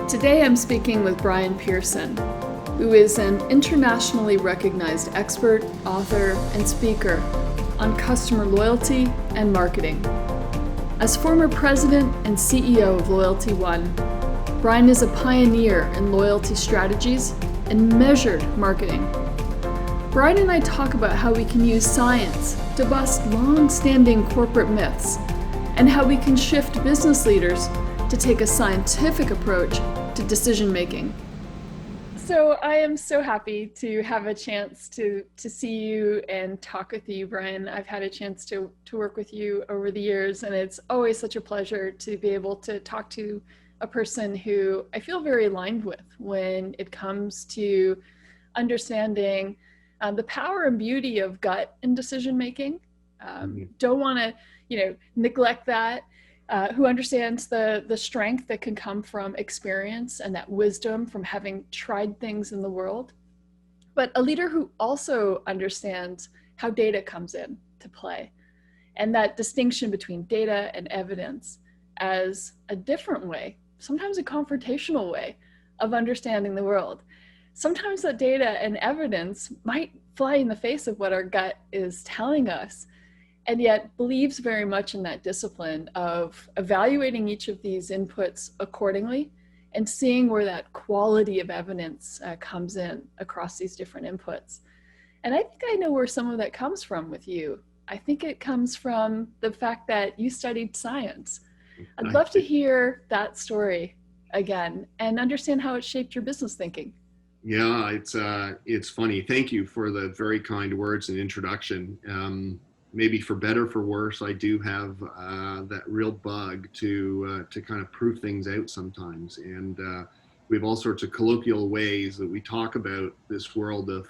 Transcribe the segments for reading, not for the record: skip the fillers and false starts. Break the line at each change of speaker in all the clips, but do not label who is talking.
Today I'm speaking with Bryan Pearson, who is an internationally recognized expert, author, and speaker on customer loyalty and marketing. As former president and CEO of LoyaltyOne, Bryan is a pioneer in loyalty strategies and measured marketing. Bryan and I talk about how we can use science to bust long-standing corporate myths and how we can shift business leaders to take a scientific approach to decision making. So I am so happy to have a chance to see you and talk with you, Bryan. I've had a chance to work with you over the years, and it's always such a pleasure to be able to talk to a person who I feel very aligned with when it comes to understanding the power and beauty of gut in decision making. Don't want to, neglect that. Who understands the strength that can come from experience and that wisdom from having tried things in the world, but a leader who also understands how data comes in to play and that distinction between data and evidence as a different way, sometimes a confrontational way of understanding the world. Sometimes that data and evidence might fly in the face of what our gut is telling us, and yet believes very much in that discipline of evaluating each of these inputs accordingly and seeing where that quality of evidence comes in across these different inputs. And I think I know where some of that comes from with you. I think it comes from the fact that you studied science. I'd love to hear that story again and understand how it shaped your business thinking.
Yeah, it's funny. Thank you for the very kind words and introduction. Maybe for better, for worse, I do have that real bug to kind of prove things out sometimes. And we have all sorts of colloquial ways that we talk about this world of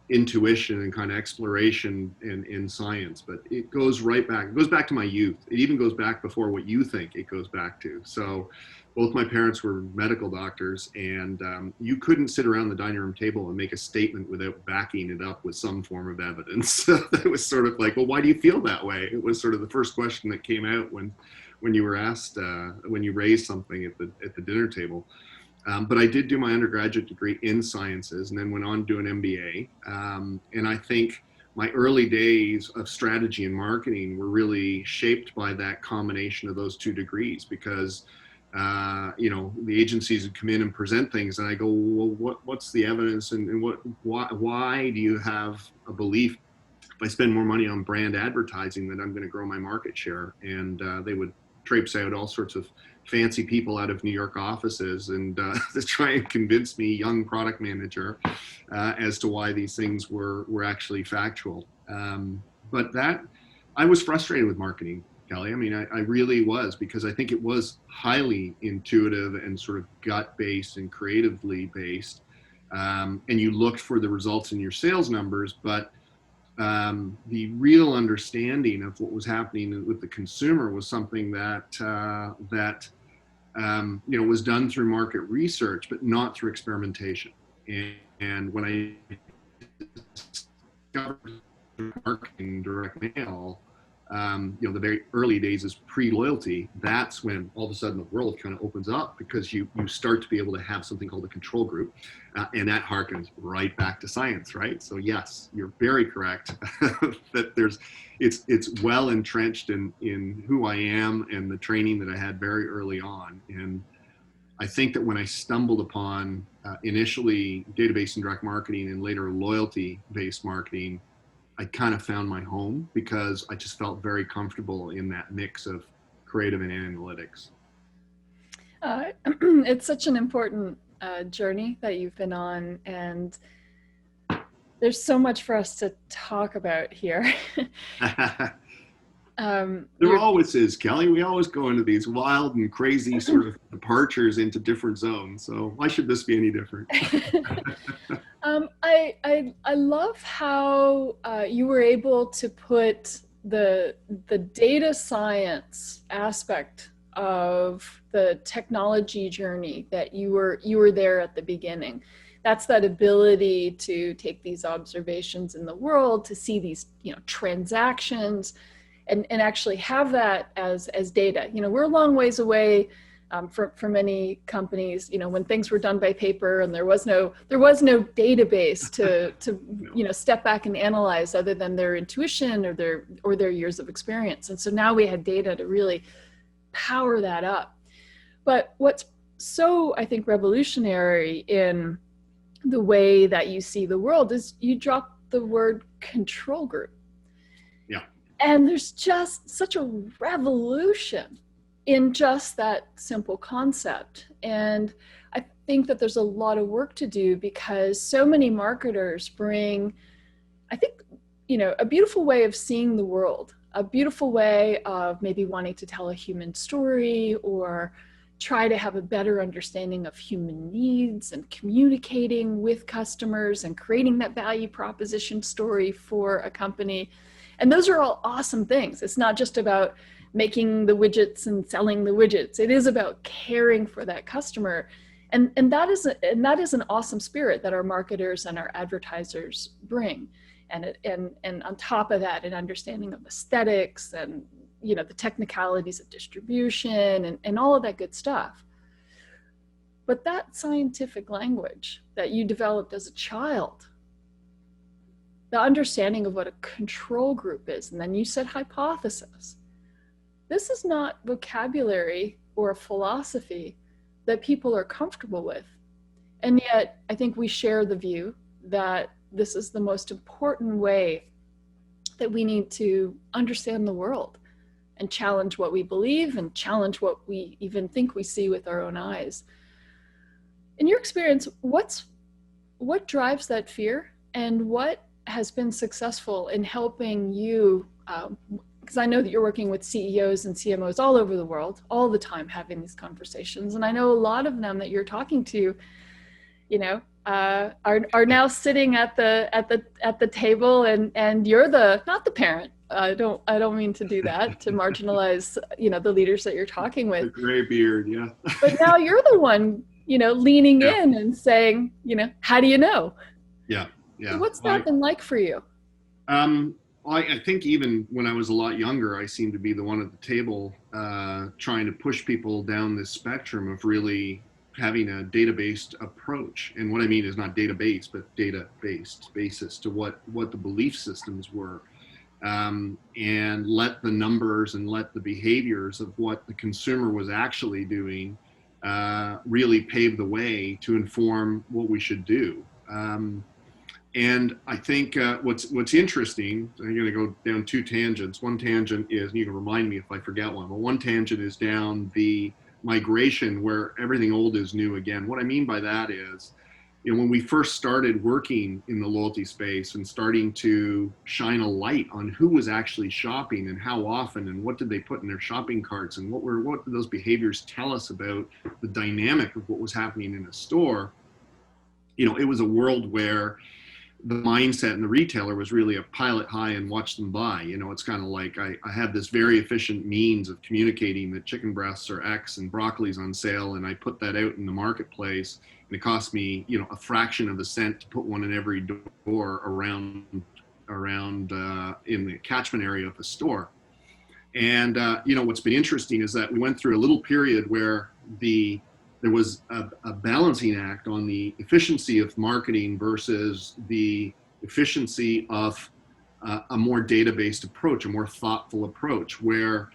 intuition and kind of exploration in science. But it goes right back. It goes back to my youth. It even goes back before what you think it goes back to. So both my parents were medical doctors, and you couldn't sit around the dining room table and make a statement without backing it up with some form of evidence. That was sort of like, well, why do you feel that way? It was sort of the first question that came out when you were asked, when you raised something at the dinner table. But I did do my undergraduate degree in sciences and then went on to do an MBA. And I think my early days of strategy and marketing were really shaped by that combination of those two degrees, because the agencies would come in and present things, and I go, well, what's the evidence, and why do you have a belief if I spend more money on brand advertising that I'm going to grow my market share? And they would traipse out all sorts of fancy people out of New York offices and to try and convince me, young product manager, as to why these things were actually factual. But that I was frustrated with marketing, Kelly. I mean, I really was, because I think it was highly intuitive and sort of gut-based and creatively based. And you looked for the results in your sales numbers, but the real understanding of what was happening with the consumer was something that was done through market research, but not through experimentation. And when I discovered marketing direct mail, the very early days is pre-loyalty, that's when all of a sudden the world kind of opens up, because you start to be able to have something called a control group, and that harkens right back to science, right? So yes, you're very correct that it's well entrenched in who I am and the training that I had very early on. And I think that when I stumbled upon initially database and direct marketing and later loyalty-based marketing, I kind of found my home, because I just felt very comfortable in that mix of creative and analytics.
It's such an important journey that you've been on, and there's so much for us to talk about here.
There always is, Kelly. We always go into these wild and crazy sort of departures into different zones. So why should this be any different?
I love how you were able to put the data science aspect of the technology journey, that you were there at the beginning. That's that ability to take these observations in the world, to see these transactions, and actually have that as data. We're a long ways away for many companies, when things were done by paper and there was no database to step back and analyze other than their intuition or their years of experience. And so now we had data to really power that up. But what's so, I think, revolutionary in the way that you see the world is you drop the word control group.
Yeah.
And there's just such a revolution in just that simple concept. And I think that there's a lot of work to do because so many marketers bring, I think, a beautiful way of seeing the world, a beautiful way of maybe wanting to tell a human story or try to have a better understanding of human needs and communicating with customers and creating that value proposition story for a company. And those are all awesome things. It's not just about making the widgets and selling the widgets. It is about caring for that customer. And that is an awesome spirit that our marketers and our advertisers bring. And on top of that, an understanding of aesthetics and the technicalities of distribution and all of that good stuff. But that scientific language that you developed as a child, the understanding of what a control group is, and then you said hypothesis. This is not vocabulary or a philosophy that people are comfortable with. And yet, I think we share the view that this is the most important way that we need to understand the world and challenge what we believe and challenge what we even think we see with our own eyes. In your experience, what drives that fear and what has been successful in helping you, because I know that you're working with CEOs and CMOs all over the world, all the time having these conversations. And I know a lot of them that you're talking to, are now sitting at the table and you're not the parent. I don't mean to do that, to marginalize, the leaders that you're talking with.
The gray beard, yeah.
But now you're the one, leaning in and saying, how do you know?
Yeah, yeah.
So what's that been like for you?
I think even when I was a lot younger, I seemed to be the one at the table trying to push people down this spectrum of really having a data-based approach. And what I mean is not database, but data-based basis to what the belief systems were. And let the numbers and let the behaviors of what the consumer was actually doing really pave the way to inform what we should do. And I think what's interesting, I'm going to go down two tangents. One tangent is, and you can remind me if I forget one, but one tangent is down the migration where everything old is new again. What I mean by that is, when we first started working in the loyalty space and starting to shine a light on who was actually shopping and how often and what did they put in their shopping carts and what did those behaviors tell us about the dynamic of what was happening in a store, it was a world where the mindset and the retailer was really a pilot high and watch them buy. It's kind of like I have this very efficient means of communicating that chicken breasts are X and broccoli's on sale, and I put that out in the marketplace, and it costs me, a fraction of a cent to put one in every door around in the catchment area of the store. And what's been interesting is that we went through a little period where there was a balancing act on the efficiency of marketing versus the efficiency of a more data-based approach, a more thoughtful approach, where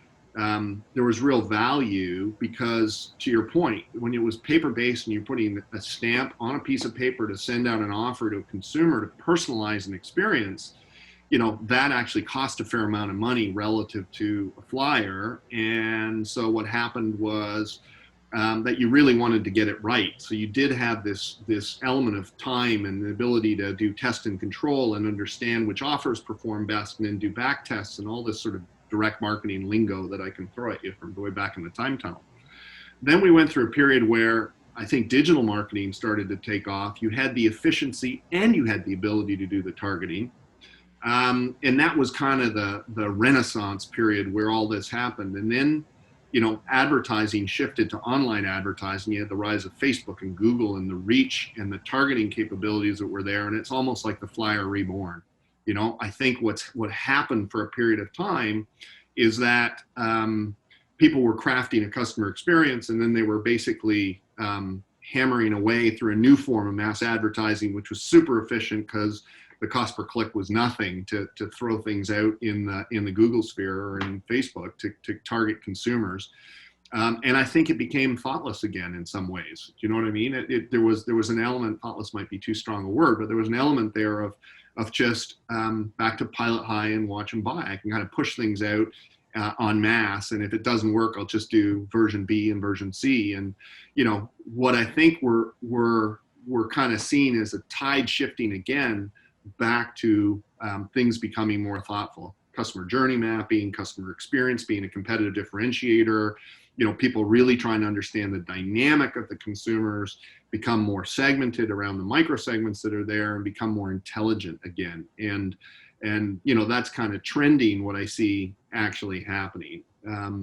there was real value because, to your point, when it was paper-based and you're putting a stamp on a piece of paper to send out an offer to a consumer to personalize an experience, that actually cost a fair amount of money relative to a flyer. And so what happened was that you really wanted to get it right. So you did have this element of time and the ability to do test and control and understand which offers perform best and then do back tests and all this sort of direct marketing lingo that I can throw at you from way back in the time tunnel. Then we went through a period where I think digital marketing started to take off. You had the efficiency and you had the ability to do the targeting. And that was kind of the Renaissance period where all this happened. And then advertising shifted to online advertising. You had the rise of Facebook and Google and the reach and the targeting capabilities that were there. And it's almost like the flyer reborn. I think what happened for a period of time is that people were crafting a customer experience, and then they were basically hammering away through a new form of mass advertising, which was super efficient because the cost per click was nothing to throw things out in the Google sphere or in Facebook to target consumers. And I think it became thoughtless again in some ways. Do you know what I mean? There was an element, thoughtless might be too strong a word, but there was an element there of just back to pilot high and watch and buy. I can kind of push things out en masse, and if it doesn't work, I'll just do version B and version C. And what I think we're kind of seeing as a tide shifting again back to things becoming more thoughtful. Customer journey mapping, customer experience being a competitive differentiator. People really trying to understand the dynamic of the consumers, become more segmented around the micro segments that are there, and become more intelligent again. And that's kind of trending what I see actually happening.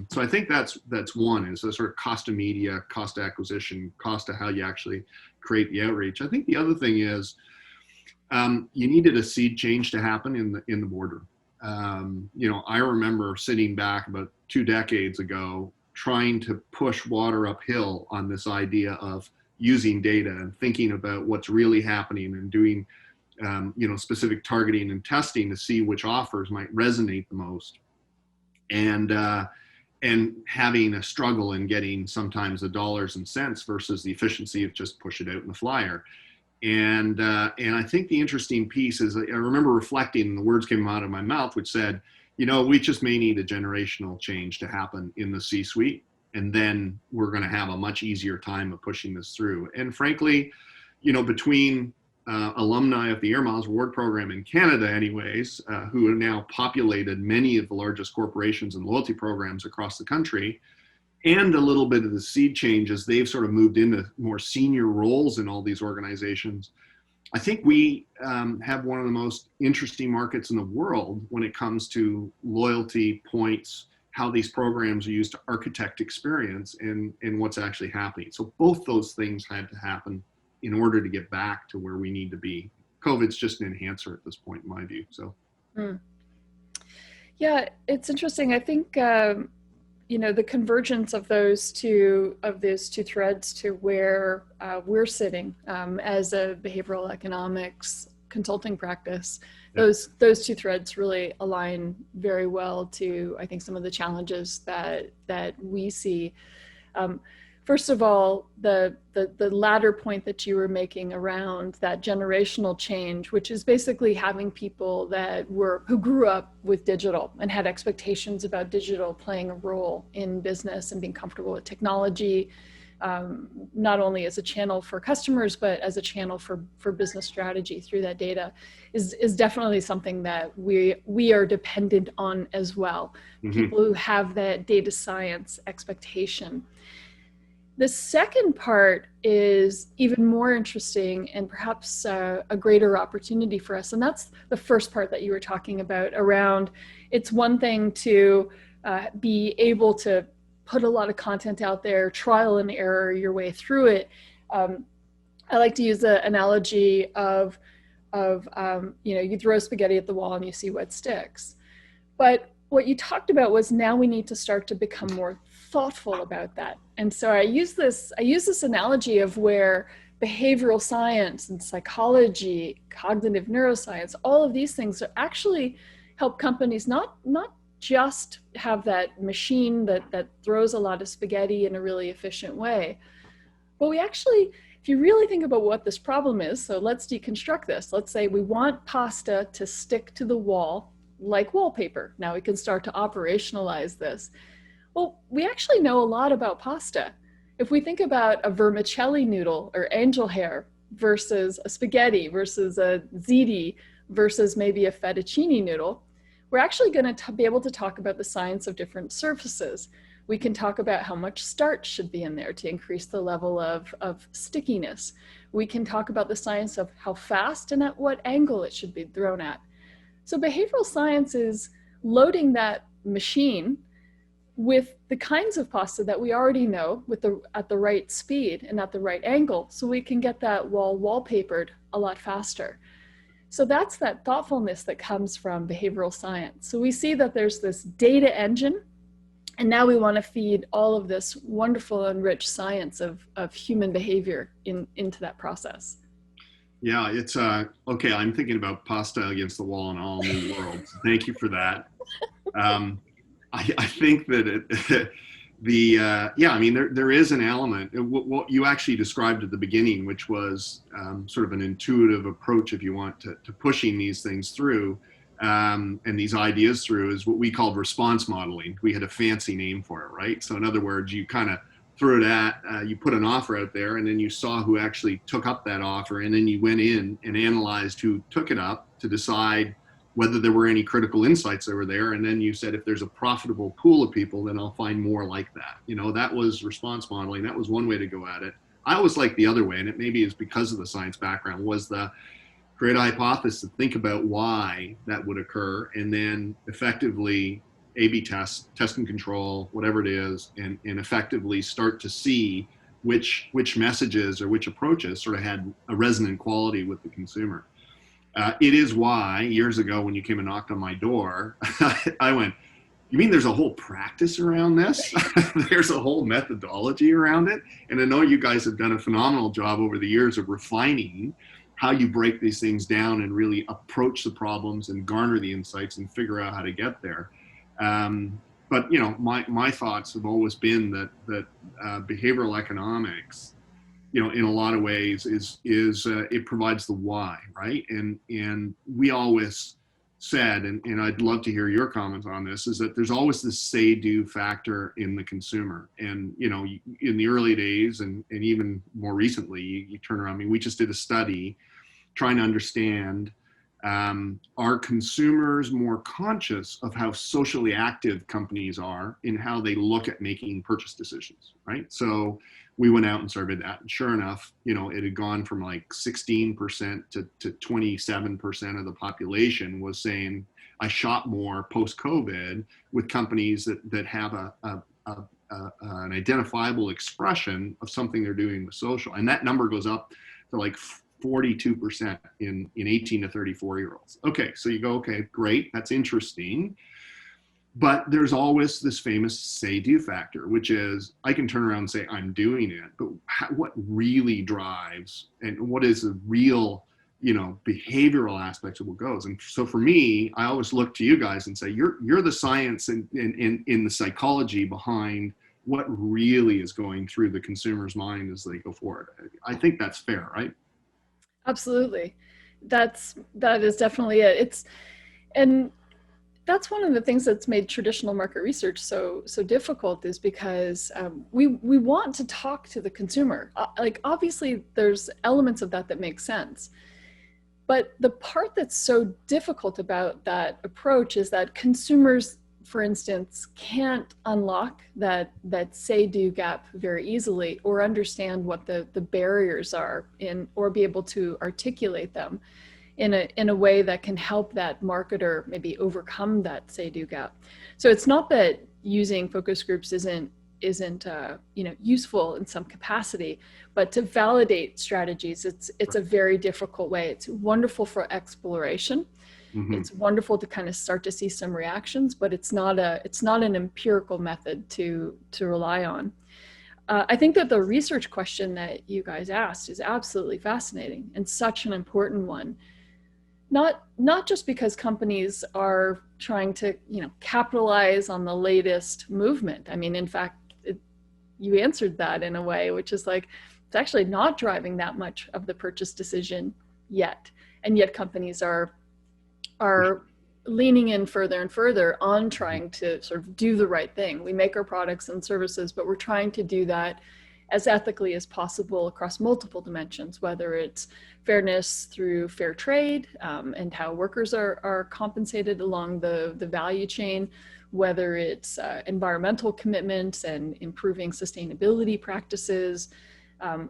So I think that's one, is a sort of cost of media, cost of acquisition, cost of how you actually create the outreach. I think the other thing is you needed a seed change to happen in the boardroom. I remember sitting back about 2 decades ago trying to push water uphill on this idea of using data and thinking about what's really happening and doing specific targeting and testing to see which offers might resonate the most, and having a struggle in getting sometimes the dollars and cents versus the efficiency of just push it out in the flyer. And I think the interesting piece is, I remember reflecting, and the words came out of my mouth, which said, we just may need a generational change to happen in the C-suite, and then we're going to have a much easier time of pushing this through. And frankly, between alumni of the Air Miles Reward Program in Canada anyways, who have now populated many of the largest corporations and loyalty programs across the country, and a little bit of the seed changes, they've sort of moved into more senior roles in all these organizations. I think we have one of the most interesting markets in the world when it comes to loyalty points, how these programs are used to architect experience, and what's actually happening. So both those things had to happen in order to get back to where we need to be. COVID's just an enhancer at this point, in my view. So,
yeah, it's interesting. I think the convergence of those two threads to where we're sitting as a behavioral economics consulting practice. Those two threads really align very well to, I think, some of the challenges that we see. First of all, the latter point that you were making around that generational change, which is basically having people who grew up with digital and had expectations about digital playing a role in business and being comfortable with technology, not only as a channel for customers, but as a channel for business strategy through that data, is definitely something that we are dependent on as well. Mm-hmm. People who have that data science expectation. The second part is even more interesting and perhaps a greater opportunity for us. And that's the first part that you were talking about around, it's one thing to be able to put a lot of content out there, trial and error your way through it. I like to use the analogy of you throw spaghetti at the wall and you see what sticks. But what you talked about was, now we need to start to become more thoughtful about that. And so I use this analogy of where behavioral science and psychology, cognitive neuroscience, all of these things actually help companies not just have that machine that throws a lot of spaghetti in a really efficient way, but we actually, if you really think about what this problem is, so let's deconstruct this. Let's say we want pasta to stick to the wall like wallpaper. Now we can start to operationalize this. Well, we actually know a lot about pasta. If we think about a vermicelli noodle or angel hair versus a spaghetti versus a ziti versus maybe a fettuccine noodle, we're actually going to be able to talk about the science of different surfaces. We can talk about how much starch should be in there to increase the level of stickiness. We can talk about the science of how fast and at what angle it should be thrown at. So behavioral science is loading that machine with the kinds of pasta that we already know at the right speed and at the right angle, so we can get that wall wallpapered a lot faster. So that's that thoughtfulness that comes from behavioral science. So we see that there's this data engine And now we want to feed all of this wonderful and rich science of human behavior into that process.
Yeah, it's okay. I'm thinking about pasta against the wall in all new worlds. Thank you for that. Um, I think that yeah, I mean, there is an element, what you actually described at the beginning, which was sort of an intuitive approach, if you want, to pushing these things through and these ideas through, is what we called response modeling. We had a fancy name for it, right? So in other words, you kind of threw it at, you put an offer out there, and then you saw who actually took up that offer, and then you went in and analyzed who took it up to decide whether there were any critical insights that were there. And then you said, if there's a profitable pool of people, then I'll find more like that. You know, that was response modeling. That was one way to go at it. I always like the other way, and it maybe is because of the science background, was the create a hypothesis, to think about why that would occur, and then effectively A/B test, test and control, whatever it is, and effectively start to see which messages or which approaches sort of had a resonant quality with the consumer. It is why years ago when you came and knocked on my door, I went, you mean there's a whole practice around this? There's a whole methodology around it. And I know you guys have done a phenomenal job over the years of refining how you break these things down and really approach the problems and garner the insights and figure out how to get there. But you know, my thoughts have always been that behavioral economics, you know, in a lot of ways is it provides the why, right? And we always said, and I'd love to hear your comments on this, is that there's always this say-do factor in the consumer. And, you know, in the early days and even more recently, you turn around, I mean, we just did a study trying to understand, are consumers more conscious of how socially active companies are in how they look at making purchase decisions, right? So we went out and surveyed that, and sure enough, you know, it had gone from like 16% to 27% of the population was saying, I shop more post-COVID with companies that have an identifiable expression of something they're doing with social. And that number goes up to like 42% in 18 to 34-year-olds. Okay, so you go, okay, great, that's interesting. But there's always this famous say-do factor, which is I can turn around and say I'm doing it, but what really drives and what is the real, you know, behavioral aspects of what goes? And so for me, I always look to you guys and say you're the science in the psychology behind what really is going through the consumer's mind as they go forward. I think that's fair, right?
Absolutely. That is definitely it. And that's one of the things that's made traditional market research so difficult, is because we want to talk to the consumer. Like, obviously there's elements of that make sense, but the part that's so difficult about that approach is that consumers, for instance, can't unlock that say-do gap very easily, or understand what the barriers are or be able to articulate them in a way that can help that marketer maybe overcome that say-do gap. So it's not that using focus groups isn't useful in some capacity, but to validate strategies, it's a very difficult way. It's wonderful for exploration. Mm-hmm. It's wonderful to kind of start to see some reactions, but it's not an empirical method to rely on. I think that the research question that you guys asked is absolutely fascinating and such an important one. Not just because companies are trying to, capitalize on the latest movement. I mean, in fact, you answered that in a way, which is like, it's actually not driving that much of the purchase decision yet. And yet companies are leaning in further and further on trying to sort of do the right thing. We make our products and services, but we're trying to do that as ethically as possible across multiple dimensions, whether it's fairness through fair trade and how workers are compensated along the value chain, whether it's environmental commitments and improving sustainability practices,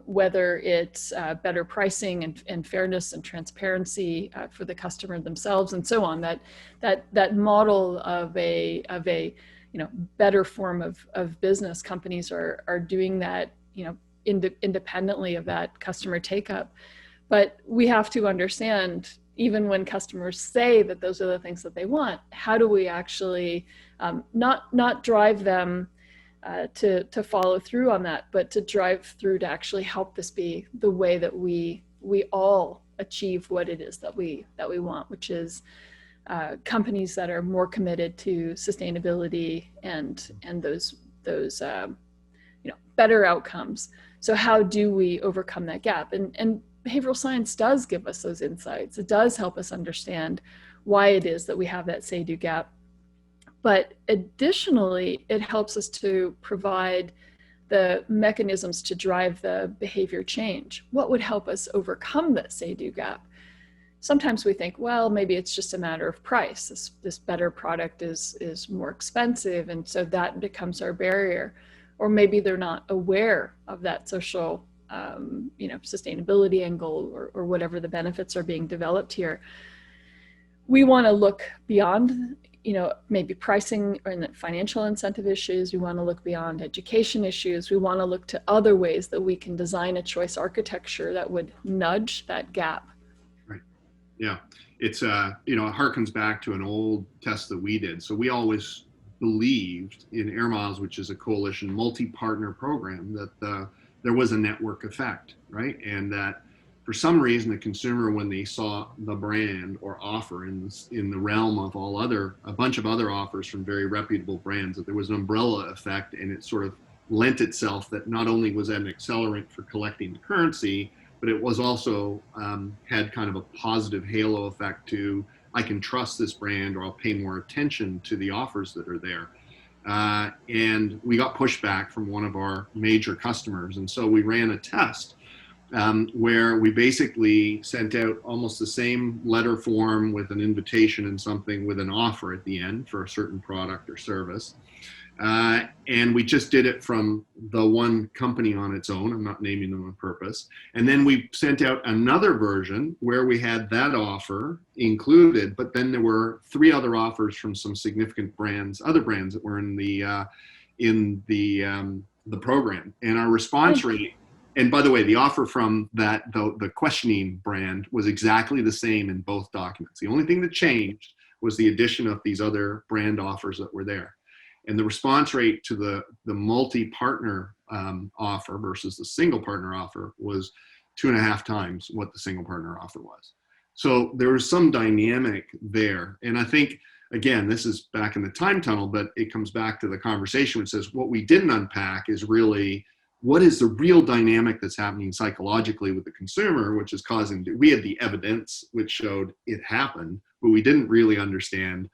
whether it's better pricing and fairness and transparency for the customer themselves, and so on. That model of a better form of business, companies are doing that independently of that customer take up. But we have to understand even when customers say that those are the things that they want, how do we actually not drive them to follow through on that, but to drive through to actually help this be the way that we all achieve what it is that we want, which is companies that are more committed to sustainability and those better outcomes. So how do we overcome that gap? And behavioral science does give us those insights. It does help us understand why it is that we have that say-do gap. But additionally, it helps us to provide the mechanisms to drive the behavior change. What would help us overcome that say-do gap? Sometimes we think, well, maybe it's just a matter of price. This better product is more expensive, and so that becomes our barrier. Or maybe they're not aware of that social sustainability angle or whatever the benefits are being developed here. We want to look beyond, maybe pricing and financial incentive issues. We want to look beyond education issues. We want to look to other ways that we can design a choice architecture that would nudge that gap.
Right. Yeah. It's, it harkens back to an old test that we did. So we always believed in Air Miles, which is a coalition multi-partner program, that there was a network effect, right? And that for some reason, the consumer, when they saw the brand or offer in the realm of a bunch of other offers from very reputable brands, that there was an umbrella effect, and it sort of lent itself that not only was that an accelerant for collecting the currency, but it was also had kind of a positive halo effect to, I can trust this brand, or I'll pay more attention to the offers that are there. And we got pushback from one of our major customers. And so we ran a test where we basically sent out almost the same letter form with an invitation and something with an offer at the end for a certain product or service. And we just did it from the one company on its own. I'm not naming them on purpose. And then we sent out another version where we had that offer included, but then there were 3 other offers from some significant brands, other brands that were in the program. And our response rate, and by the way, the offer from the questioning brand was exactly the same in both documents. The only thing that changed was the addition of these other brand offers that were there. And the response rate to the multi-partner offer versus the single partner offer was 2.5 times what the single partner offer was. So there was some dynamic there. And I think, again, this is back in the time tunnel, but it comes back to the conversation which says what we didn't unpack is really what is the real dynamic that's happening psychologically with the consumer, which is causing, we had the evidence which showed it happened, but we didn't really understand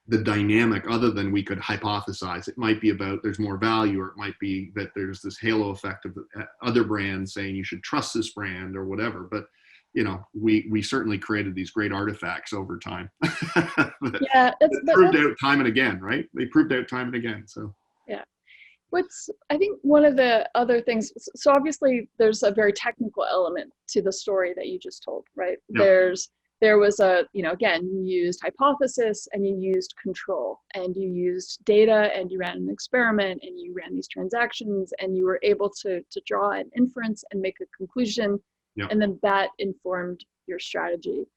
the dynamic other than we could hypothesize. It might be about there's more value, or it might be that there's this halo effect of other brands saying you should trust this brand or whatever. But we certainly created these great artifacts over time.
Yeah,
that proved out time and again, right? They proved out time and again. So
yeah. I think one of the other things, so obviously there's a very technical element to the story that you just told, right? Yeah. There was again, you used hypothesis and you used control and you used data and you ran an experiment and you ran these transactions and you were able to draw an inference and make a conclusion. Yeah. And then that informed your strategy.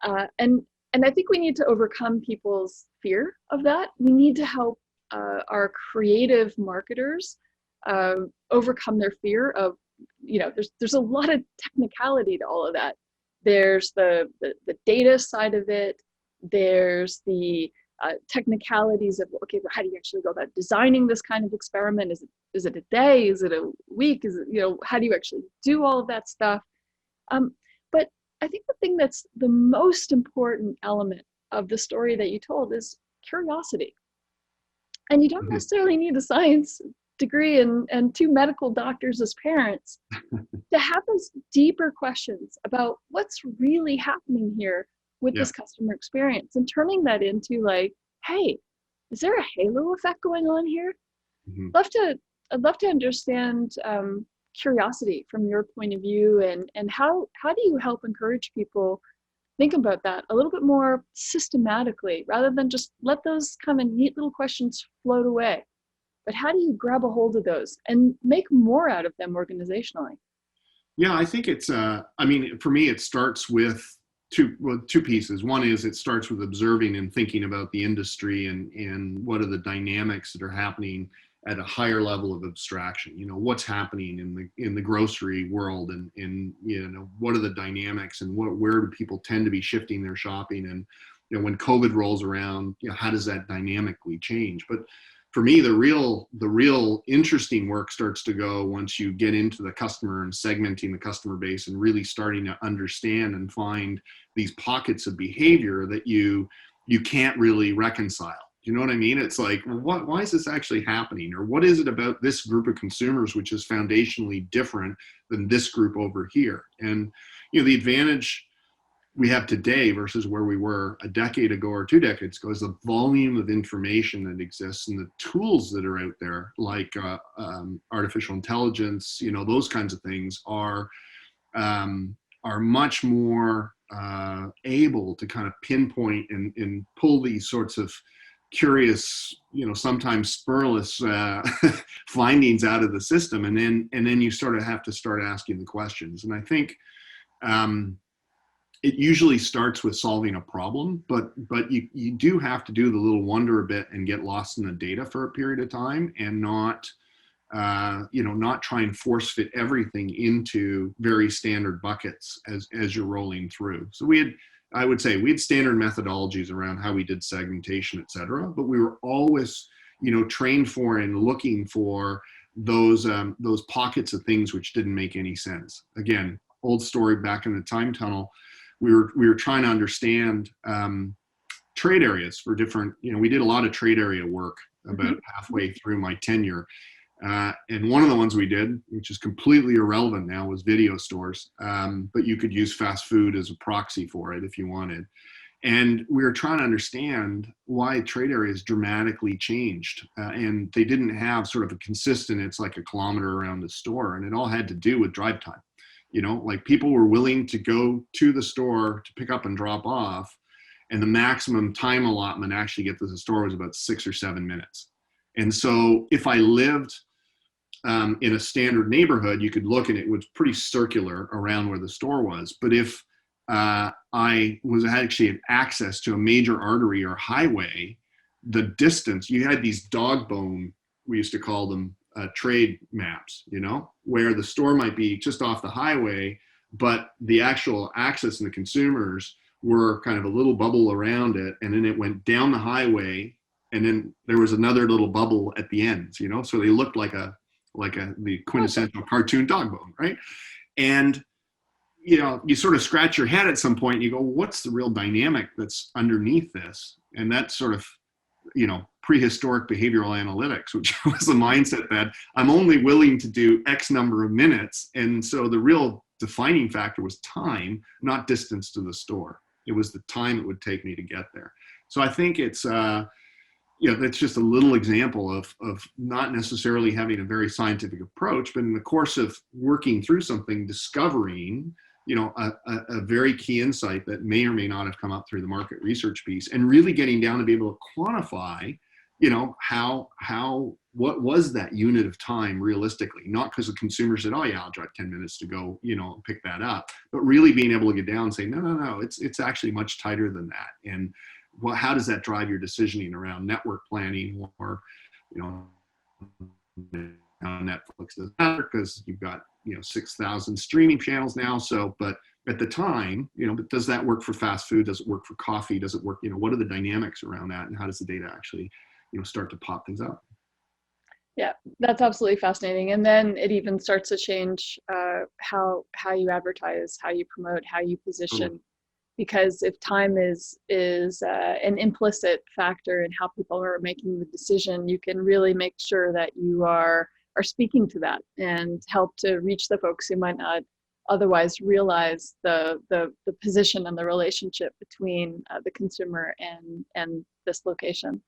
And I think we need to overcome people's fear of that. We need to help our creative marketers overcome their fear of, there's a lot of technicality to all of that. There's the data side of it. There's the technicalities of, okay, well, how do you actually go about designing this kind of experiment? Is it a day? Is it a week? Is it, how do you actually do all of that stuff? But I think the thing that's the most important element of the story that you told is curiosity. And you don't necessarily need a science degree and 2 medical doctors as parents to have those deeper questions about what's really happening here with this customer experience, and turning that into like, hey, is there a halo effect going on here? I'd love to understand curiosity from your point of view, and how do you help encourage people think about that a little bit more systematically rather than just let those kind of neat little questions float away. But how do you grab a hold of those and make more out of them organizationally?
Yeah, I think it's, for me, it starts with two pieces. One is it starts with observing and thinking about the industry and what are the dynamics that are happening at a higher level of abstraction. What's happening in the grocery world, and what are the dynamics, and where do people tend to be shifting their shopping, and when COVID rolls around, how does that dynamically change? But for me, the real interesting work starts to go once you get into the customer and segmenting the customer base and really starting to understand and find these pockets of behavior that you can't really reconcile. Do you know what I mean? It's like, why is this actually happening? Or what is it about this group of consumers which is foundationally different than this group over here? And the advantage we have today versus where we were a decade ago or 2 decades ago is the volume of information that exists and the tools that are out there, like artificial intelligence, those kinds of things are much more able to kind of pinpoint and pull these sorts of curious, sometimes spurless findings out of the system, and then you sort of have to start asking the questions. And I think it usually starts with solving a problem, but you do have to do the little wonder a bit and get lost in the data for a period of time, and not try and force fit everything into very standard buckets as you're rolling through. So I would say we had standard methodologies around how we did segmentation, et cetera, but we were always, trained for and looking for those pockets of things which didn't make any sense. Again, old story, back in the time tunnel, we were trying to understand trade areas for different, we did a lot of trade area work about halfway through my tenure. And one of the ones we did, which is completely irrelevant now, was video stores. But you could use fast food as a proxy for it if you wanted. And we were trying to understand why trade areas dramatically changed. And they didn't have sort of a consistent, it's like a kilometer around the store. And it all had to do with drive time. Like people were willing to go to the store to pick up and drop off. And the maximum time allotment actually get to the store was about 6 or 7 minutes. And so if I lived in a standard neighborhood, you could look and it was pretty circular around where the store was. But if I was actually had access to a major artery or highway, the distance, you had these dog bone, we used to call them trade maps, where the store might be just off the highway, but the actual access and the consumers were kind of a little bubble around it. And then it went down the highway, and then there was another little bubble at the ends, so they looked like the quintessential cartoon dog bone, right? And you sort of scratch your head at some point and you go, what's the real dynamic that's underneath this? And that's sort of prehistoric behavioral analytics, which was the mindset that I'm only willing to do X number of minutes. And so the real defining factor was time, not distance to the store. It was the time it would take me to get there. So I think it's that's just a little example of not necessarily having a very scientific approach, but in the course of working through something, discovering, a very key insight that may or may not have come up through the market research piece, and really getting down to be able to quantify, what was that unit of time realistically, not because the consumer said, oh yeah, I'll drive 10 minutes to go, pick that up, but really being able to get down and say, no, it's actually much tighter than that. And how does that drive your decisioning around network planning, or, how Netflix does matter because you've got, 6,000 streaming channels now. So, but at the time, but does that work for fast food? Does it work for coffee? Does it work, what are the dynamics around that? And how does the data actually, start to pop things up?
Yeah, that's absolutely fascinating. And then it even starts to change how you advertise, how you promote, how you position. Because if time is an implicit factor in how people are making the decision, you can really make sure that you are speaking to that and help to reach the folks who might not otherwise realize the position and the relationship between the consumer and this location.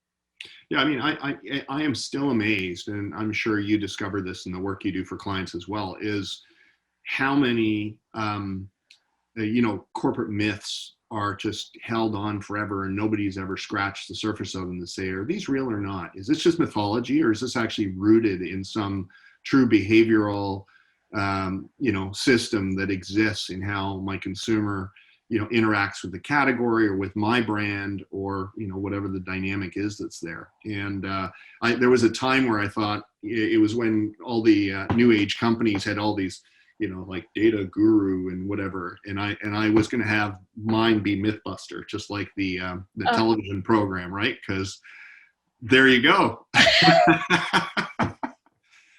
Yeah, I mean, I am still amazed, and I'm sure you discover this in the work you do for clients as well, is how many corporate myths are just held on forever, and nobody's ever scratched the surface of them to say, are these real or not? Is this just mythology, or is this actually rooted in some true behavioral system that exists in how my consumer interacts with the category or with my brand, or whatever the dynamic is that's there. And there was a time where I thought it was when all the new age companies had all these like data guru and whatever, and I was going to have mine be Mythbuster, just like the television program, right? Because there you go.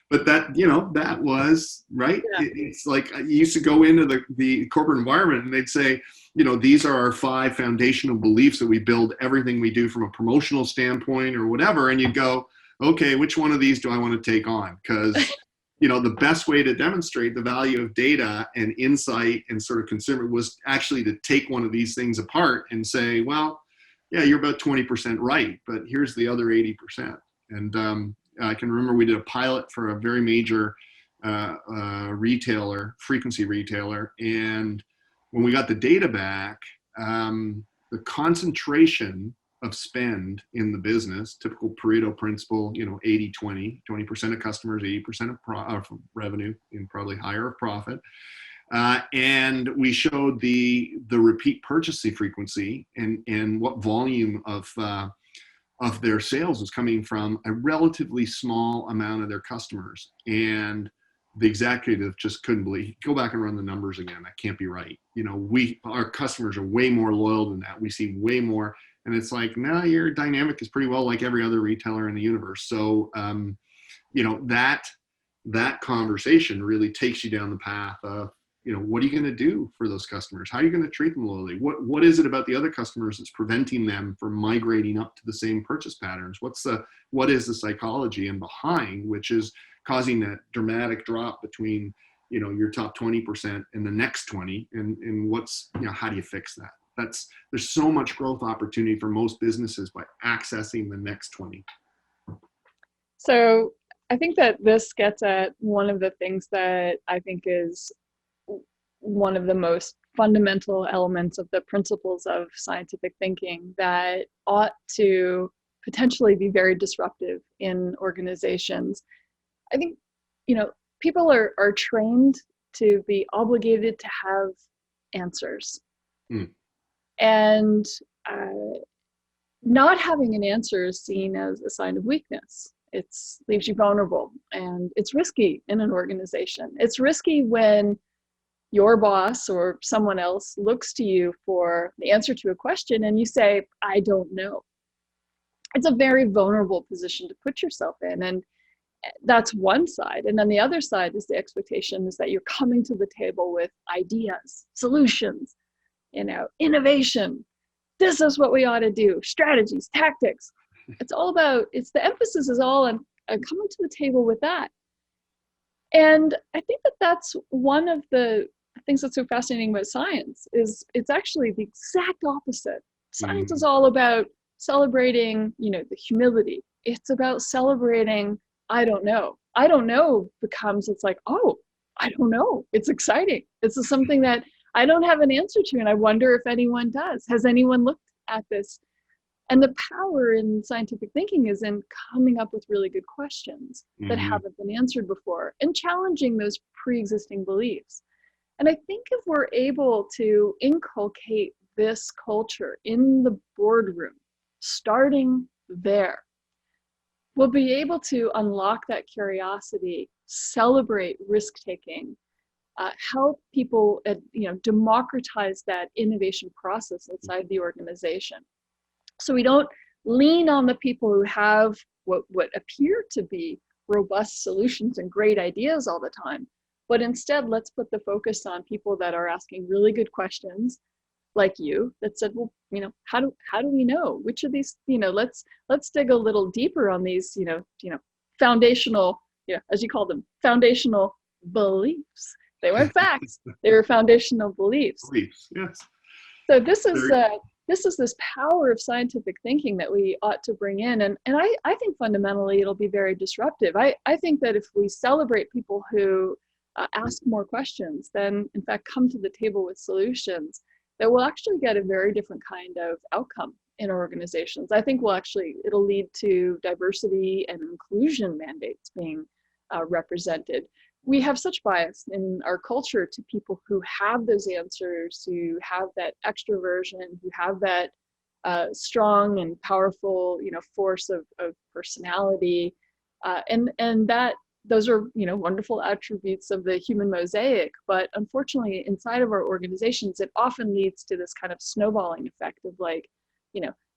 But that was right. Yeah. It's like I used to go into the corporate environment and they'd say, these are our 5 foundational beliefs that we build everything we do from a promotional standpoint or whatever. And you'd go, okay, which one of these do I want to take on? Because, the best way to demonstrate the value of data and insight and sort of consumer was actually to take one of these things apart and say, well, yeah, you're about 20% right, but here's the other 80%. And I can remember we did a pilot for a very major frequency retailer. And when we got the data back, the concentration of spend in the business, typical Pareto principle, 80-20, 20% of customers, 80% of revenue, and probably higher of profit. And we showed the repeat purchasing frequency and what volume of their sales was coming from a relatively small amount of their customers. And the executive just couldn't believe, go back and run the numbers again. That can't be right. Our customers are way more loyal than that. We see way more. And it's like, no, your dynamic is pretty well like every other retailer in the universe. So, that conversation really takes you down the path of, what are you going to do for those customers? How are you going to treat them loyally? What is it about the other customers that's preventing them from migrating up to the same purchase patterns? What is the psychology and behind, which is causing that dramatic drop between, your top 20% and the next 20, and what's, how do you fix that? There's so much growth opportunity for most businesses by accessing the next 20.
So I think that this gets at one of the things that I think is one of the most fundamental elements of the principles of scientific thinking that ought to potentially be very disruptive in organizations. I think, people are trained to be obligated to have answers. And not having an answer is seen as a sign of weakness. It leaves you vulnerable, and it's risky in an organization. It's risky when your boss or someone else looks to you for the answer to a question and you say, I don't know. It's a very vulnerable position to put yourself in. And that's one side. And then the other side is the expectation is that you're coming to the table with ideas, solutions, innovation. This is what we ought to do, strategies, tactics. The emphasis is all on coming to the table with that. And I think that that's one of the things that's so fascinating about science is it's actually the exact opposite. Science is all about celebrating, the humility. It's about celebrating, I don't know. I don't know becomes, it's like, oh, I don't know. It's exciting. This is something that I don't have an answer to, and I wonder if anyone does. Has anyone looked at this? And the power in scientific thinking is in coming up with really good questions that haven't been answered before and challenging those pre-existing beliefs. And I think if we're able to inculcate this culture in the boardroom, starting there, we'll be able to unlock that curiosity, celebrate risk-taking, help people, democratize that innovation process inside the organization. So we don't lean on the people who have what appear to be robust solutions and great ideas all the time, but instead let's put the focus on people that are asking really good questions, like you, that said, well, how do we know which of these, let's dig a little deeper on these, foundational, as you call them, foundational beliefs. They weren't facts; they were foundational beliefs.
Beliefs, yes.
So this is this power of scientific thinking that we ought to bring in. And I think fundamentally it'll be very disruptive. I think that if we celebrate people who ask more questions, then in fact come to the table with solutions, that we'll actually get a very different kind of outcome in our organizations. I think it'll lead to diversity and inclusion mandates being represented. we have such bias in our culture to people who have those answers, who have that extroversion, who have that strong and powerful, force of personality, and that those are, wonderful attributes of the human mosaic. But unfortunately, inside of our organizations, it often leads to this kind of snowballing effect of like,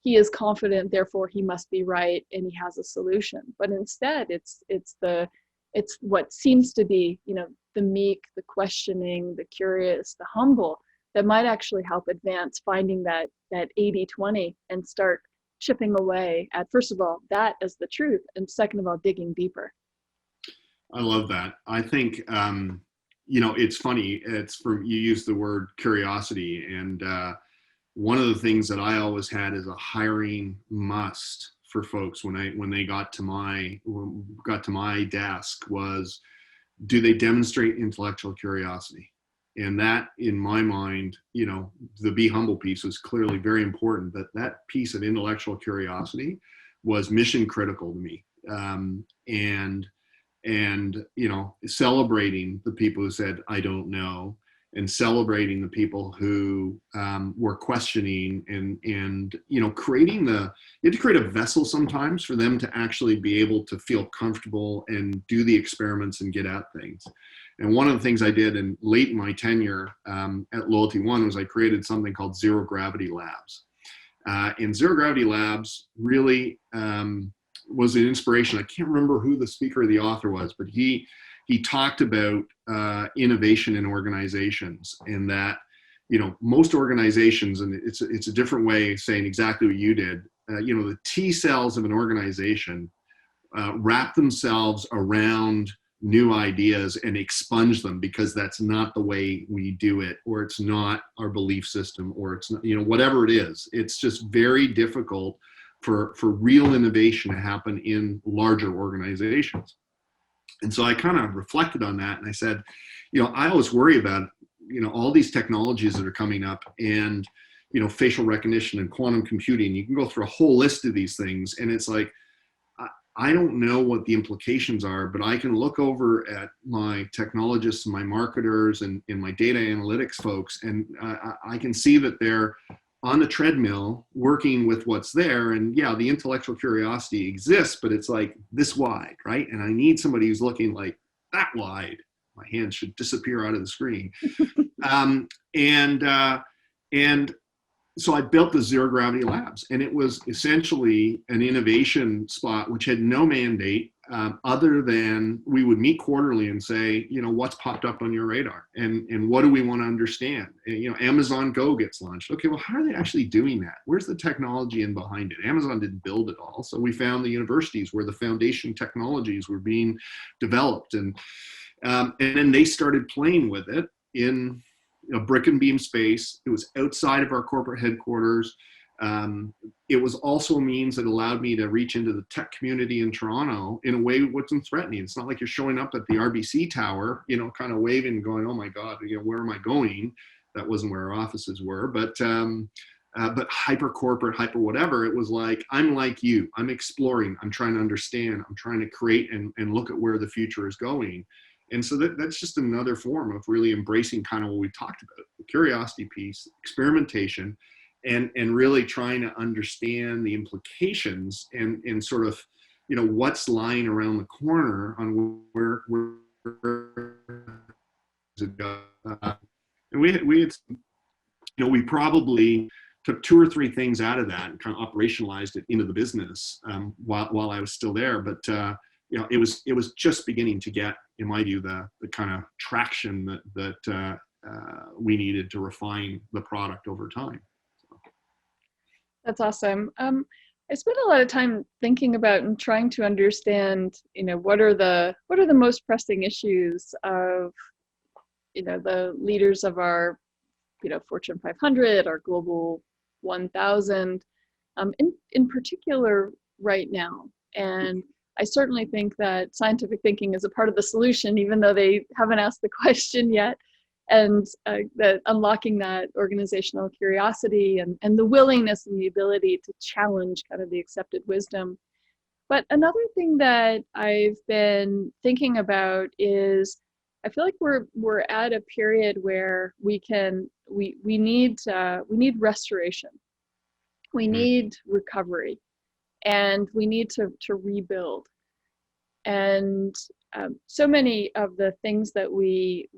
he is confident, therefore he must be right, and he has a solution. But instead, it's what seems to be, the meek, the questioning, the curious, the humble, that might actually help advance finding that 80-20 and start chipping away at, first of all, that as the truth, and second of all, digging deeper.
I love that. I think, it's funny. You use the word curiosity, and one of the things that I always had as a hiring must for folks when they got to my desk was, do they demonstrate intellectual curiosity? And that, in my mind, the be humble piece was clearly very important. That piece of intellectual curiosity was mission critical to me. And celebrating the people who said, I don't know, and celebrating the people who were questioning, and creating you have to create a vessel sometimes for them to actually be able to feel comfortable and do the experiments and get at things. And one of the things I did late in my tenure at LoyaltyOne was I created something called Zero Gravity Labs. And Zero Gravity Labs really was an inspiration. I can't remember who the speaker or the author was, but he talked about innovation in organizations, and that, most organizations, and it's a different way of saying exactly what you did, the T cells of an organization wrap themselves around new ideas and expunge them, because that's not the way we do it, or it's not our belief system, or it's not, whatever it is. It's just very difficult for real innovation to happen in larger organizations. And so I kind of reflected on that, and I said, I always worry about, all these technologies that are coming up, and, facial recognition and quantum computing. You can go through a whole list of these things, and it's like, I don't know what the implications are, but I can look over at my technologists and my marketers and my data analytics folks, and I can see that they're on the treadmill working with what's there. And yeah, the intellectual curiosity exists, but it's like this wide, right? And I need somebody who's looking like that wide. My hands should disappear out of the screen. And so I built the Zero Gravity Labs, and it was essentially an innovation spot which had no mandate other than we would meet quarterly and say, what's popped up on your radar, and what do we want to understand? And, Amazon Go gets launched. Okay, well, how are they actually doing that? Where's the technology in behind it? Amazon didn't build it all. So we found the universities where the foundation technologies were being developed, and then they started playing with it in a brick and beam space. It was outside of our corporate headquarters. It was also a means that allowed me to reach into the tech community in Toronto in a way that wasn't threatening. It's not like you're showing up at the RBC tower, kind of waving and going, oh my God, where am I going? That wasn't where our offices were, but hyper corporate, hyper whatever. It was like, I'm like you, I'm exploring, I'm trying to understand, I'm trying to create and look at where the future is going. And so that's just another form of really embracing kind of what we talked about, the curiosity piece, experimentation, and really trying to understand the implications and sort of, what's lying around the corner on where it goes. And we probably took 2 or 3 things out of that and kind of operationalized it into the business while I was still there. But it was just beginning to get, in my view, the kind of traction that we needed to refine the product over time. So.
That's awesome. I spent a lot of time thinking about and trying to understand, what are the most pressing issues of, the leaders of our, Fortune 500, our Global 1000, in particular right now. And I certainly think that scientific thinking is a part of the solution, even though they haven't asked the question yet. And that unlocking that organizational curiosity and the willingness and the ability to challenge kind of the accepted wisdom. But another thing that I've been thinking about is I feel like we're at a period where we need restoration. We
Mm.
need recovery, and we need to rebuild. And so many of the things that we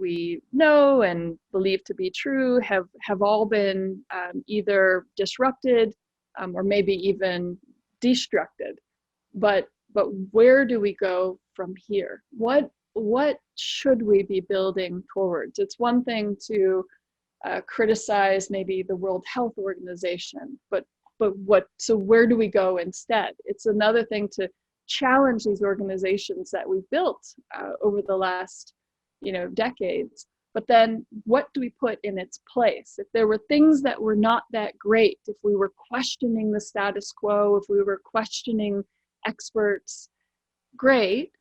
know and believe to be true have all been either disrupted or maybe even destructed. But where do we go from here? What should we be building towards? It's one thing to criticize maybe the World Health Organization, but what? So where do we go instead? It's another thing to challenge these organizations that we've built over the last, decades. But then, what do we put in its place? If there were things that were not that great, if we were questioning the status quo, if we were questioning experts, great,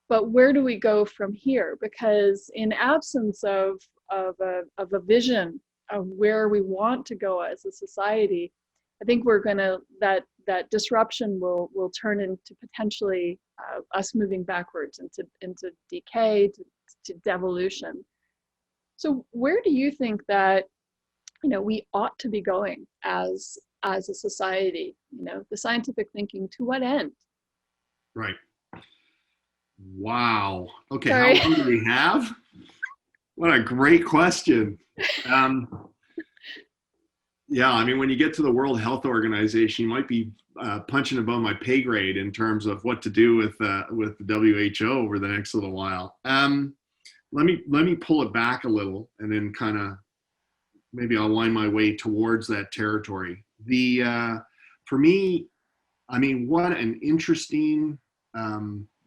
but where do we go from here? Because in absence of a vision of where we want to go as a society, I think we're gonna that disruption will turn into potentially us moving backwards into decay, to devolution. So where do you think that we ought to be going as a society? The scientific thinking, to what end?
Right. Wow. Okay, how
Sorry.
long do we have? What a great question. Um, yeah, I mean, when you get to the World Health Organization, you might be punching above my pay grade in terms of what to do with the WHO over the next little while. Let me pull it back a little, and then kind of maybe I'll wind my way towards that territory. For me, I mean, what an interesting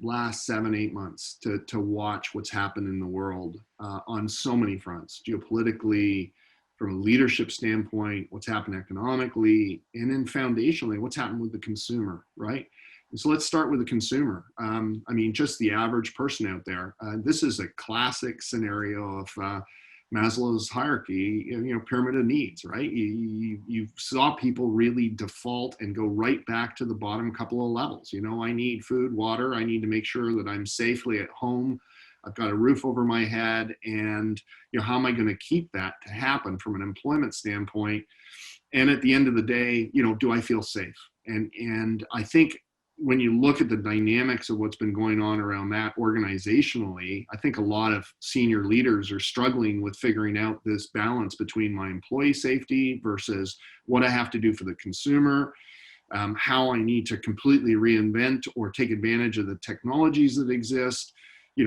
last 7, 8 months to watch what's happened in the world on so many fronts, geopolitically, from a leadership standpoint, what's happened economically, and then foundationally, what's happened with the consumer, right? And so let's start with the consumer. I mean, just the average person out there. This is a classic scenario of Maslow's hierarchy, pyramid of needs, right? You saw people really default and go right back to the bottom couple of levels. I need food, water. I need to make sure that I'm safely at home. I've got a roof over my head, and how am I going to keep that to happen from an employment standpoint? And at the end of the day, do I feel safe? And I think when you look at the dynamics of what's been going on around that organizationally, I think a lot of senior leaders are struggling with figuring out this balance between my employee safety versus what I have to do for the consumer, how I need to completely reinvent or take advantage of the technologies that exist.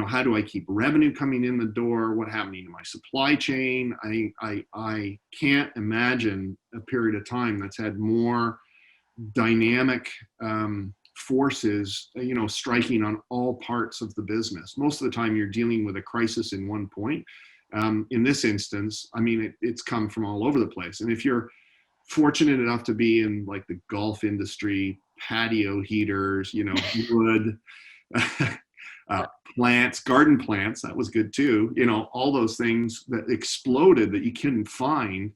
How do I keep revenue coming in the door? What happening to my supply chain? I can't imagine a period of time that's had more dynamic forces, striking on all parts of the business. Most of the time you're dealing with a crisis in one point. In this instance, I mean, it's come from all over the place. And if you're fortunate enough to be in like the golf industry, patio heaters, wood, plants, garden plants, that was good too. All those things that exploded that you couldn't find.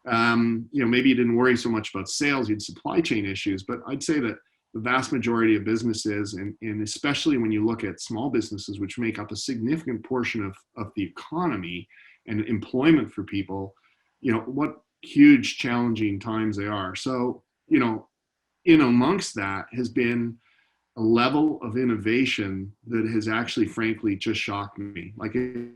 Maybe you didn't worry so much about sales, you had supply chain issues, but I'd say that the vast majority of businesses, and especially when you look at small businesses, which make up a significant portion of the economy and employment for people, what huge challenging times they are. So, in amongst that has been a level of innovation that has actually, frankly, just shocked me. Like, you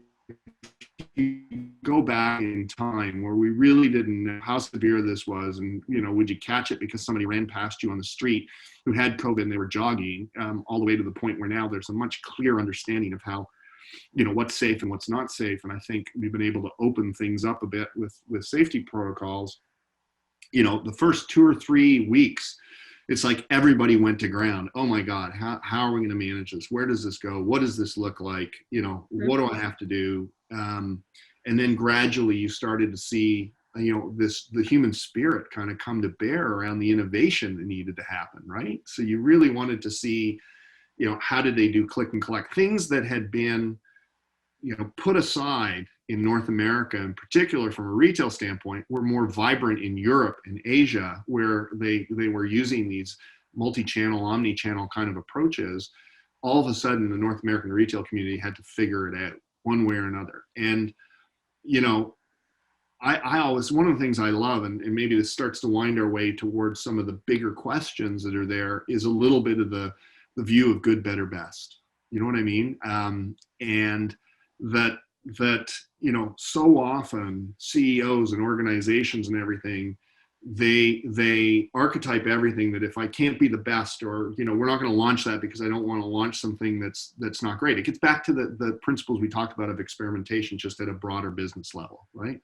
go back in time where we really didn't know how severe this was, and would you catch it because somebody ran past you on the street who had COVID and they were jogging, all the way to the point where now there's a much clearer understanding of how what's safe and what's not safe. And I think we've been able to open things up a bit with safety protocols. The first 2 or 3 weeks, it's like everybody went to ground. Oh my God, how are we going to manage this? Where does this go? What does this look like? What do I have to do? And then gradually you started to see, the human spirit kind of come to bear around the innovation that needed to happen, right? So you really wanted to see, how did they do click and collect? Things that had been, put aside in North America, in particular from a retail standpoint, were more vibrant in Europe and Asia, where they were using these multi-channel, omni-channel kind of approaches. All of a sudden, the North American retail community had to figure it out. one way or another. And, you know, I always, one of the things I love, and maybe this starts to wind our way towards some of the bigger questions that are there, is a little bit of the view of good, better, best. You know what I mean? And that, you know, so often CEOs and organizations and everything, they archetype everything that if I can't be the best, or, you know, we're not going to launch that because I don't want to launch something that's not great. It gets back to the principles we talked about of experimentation, just at a broader business level, right?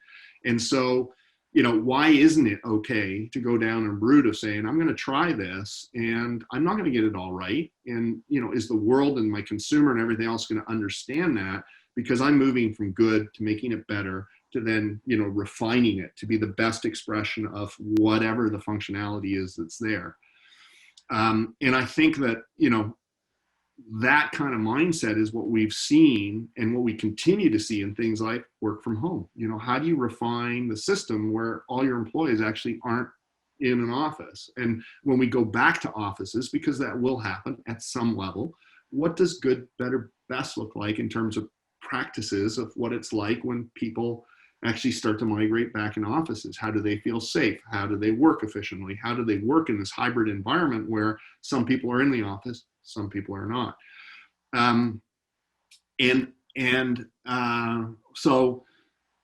And so, you know, why isn't it okay to go down a route of saying, I'm going to try this and I'm not going to get it all right? And, you know, is the world and my consumer and everything else going to understand that? Because I'm moving from good to making it better, to then, you know, refining it to be the best expression of whatever the functionality is that's there. And I think that, you know, that kind of mindset is what we've seen and what we continue to see in things like work from home. You know, how do you refine the system where all your employees actually aren't in an office? And when we go back to offices, because that will happen at some level, what does good, better, best look like in terms of practices of what it's like when people actually start to migrate back in offices? How do they feel safe? How do they work efficiently? How do they work in this hybrid environment where some people are in the office, some people are not? So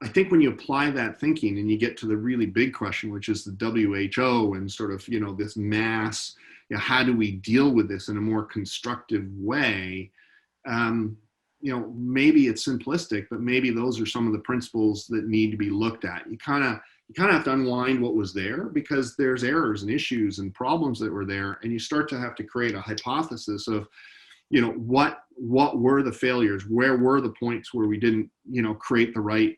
I think when you apply that thinking and you get to the really big question, which is the WHO and sort of, you know, this mass, you know, how do we deal with this in a more constructive way? You know, maybe it's simplistic, but maybe those are some of the principles that need to be looked at. You kind of have to unwind what was there, because there's errors and issues and problems that were there, and you start to have to create a hypothesis of, you know, what were the failures? Where were the points where we didn't, you know, create the right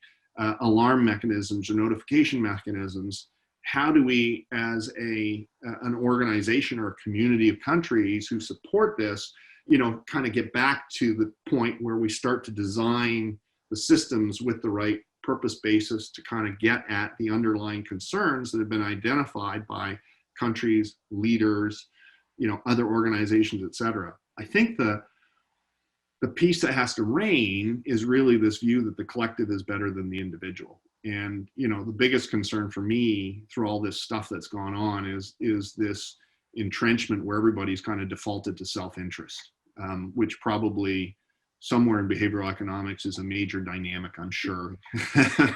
alarm mechanisms or notification mechanisms? How do we, as an organization or a community of countries who support this, you know, kind of get back to the point where we start to design the systems with the right purpose basis to kind of get at the underlying concerns that have been identified by countries, leaders, you know, other organizations, et cetera. I think the piece that has to reign is really this view that the collective is better than the individual. And, you know, the biggest concern for me through all this stuff that's gone on is this entrenchment where everybody's kind of defaulted to self-interest, which probably somewhere in behavioral economics is a major dynamic, I'm sure.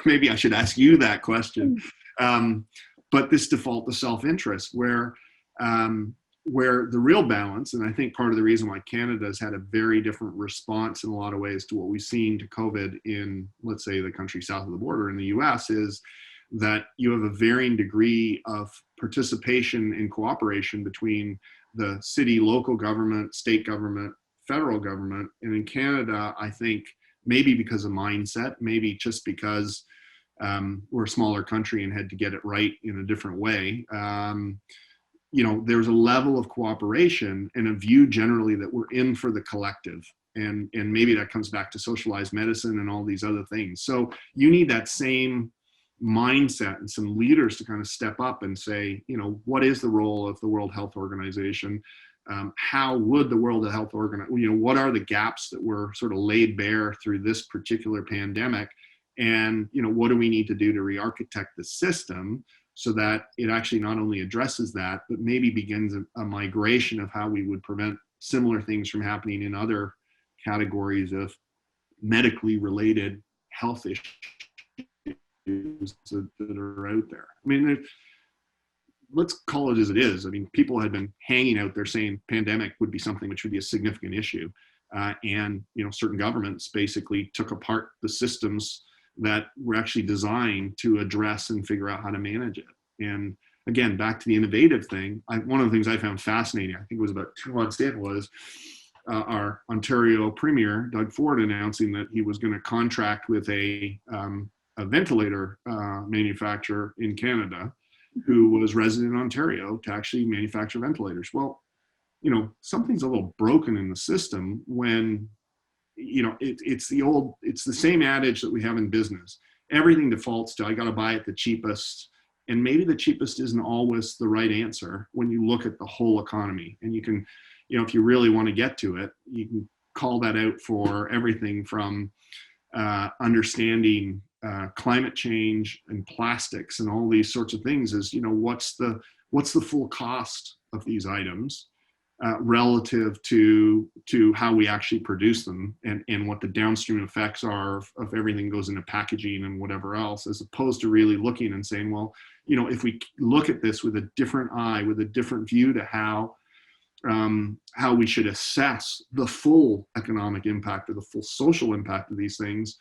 Maybe I should ask you that question. But this default to self-interest where the real balance, and I think part of the reason why Canada has had a very different response in a lot of ways to what we've seen to COVID in, let's say, the country south of the border in the US, is that you have a varying degree of participation and cooperation between the city, local government, state government, federal government. And in Canada, I think maybe because of mindset, maybe just because we're a smaller country and had to get it right in a different way, you know, there's a level of cooperation and a view generally that we're in for the collective. And maybe that comes back to socialized medicine and all these other things. So you need that same mindset and some leaders to kind of step up and say, you know, what is the role of the World Health Organization? How would the World Health Organization, you know, what are the gaps that were sort of laid bare through this particular pandemic? And, you know, what do we need to do to re-architect the system so that it actually not only addresses that, but maybe begins a migration of how we would prevent similar things from happening in other categories of medically related health issues that are out there. I mean, let's call it as it is. I mean, people had been hanging out there saying pandemic would be something which would be a significant issue. And, you know, certain governments basically took apart the systems that were actually designed to address and figure out how to manage it. And again, back to the innovative thing, one of the things I found fascinating, I think it was about 2 months in, was our Ontario Premier, Doug Ford, announcing that he was going to contract with a ventilator manufacturer in Canada who was resident in Ontario to actually manufacture ventilators. Well, you know, something's a little broken in the system when, you know, it's the same adage that we have in business. Everything defaults to, I got to buy it the cheapest. And maybe the cheapest isn't always the right answer when you look at the whole economy. And you can, you know, if you really want to get to it, you can call that out for everything from understanding climate change and plastics and all these sorts of things is, what's the full cost of these items relative to how we actually produce them, and what the downstream effects are of everything goes into packaging and whatever else, as opposed to really looking and saying, well, if we look at this with a different eye, with a different view to how we should assess the full economic impact or the full social impact of these things,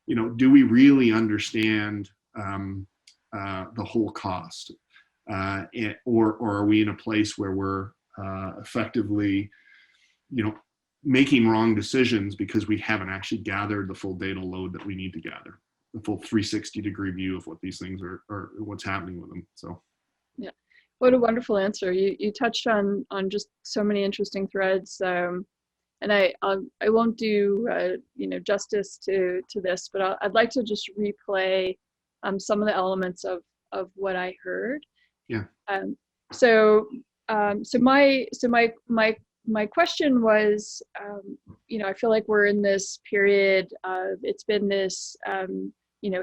do we really understand the whole cost? Or are we in a place where we're effectively, making wrong decisions because we haven't actually gathered the full data load that we need to gather, the full 360-degree view of what these things are, or what's happening with them. So,
yeah, what a wonderful answer. You touched on just so many interesting threads, and I won't do justice to this, but I'd like to just replay some of the elements of what I heard.
Yeah.
So my question was, I feel like we're in this period of, it's been this,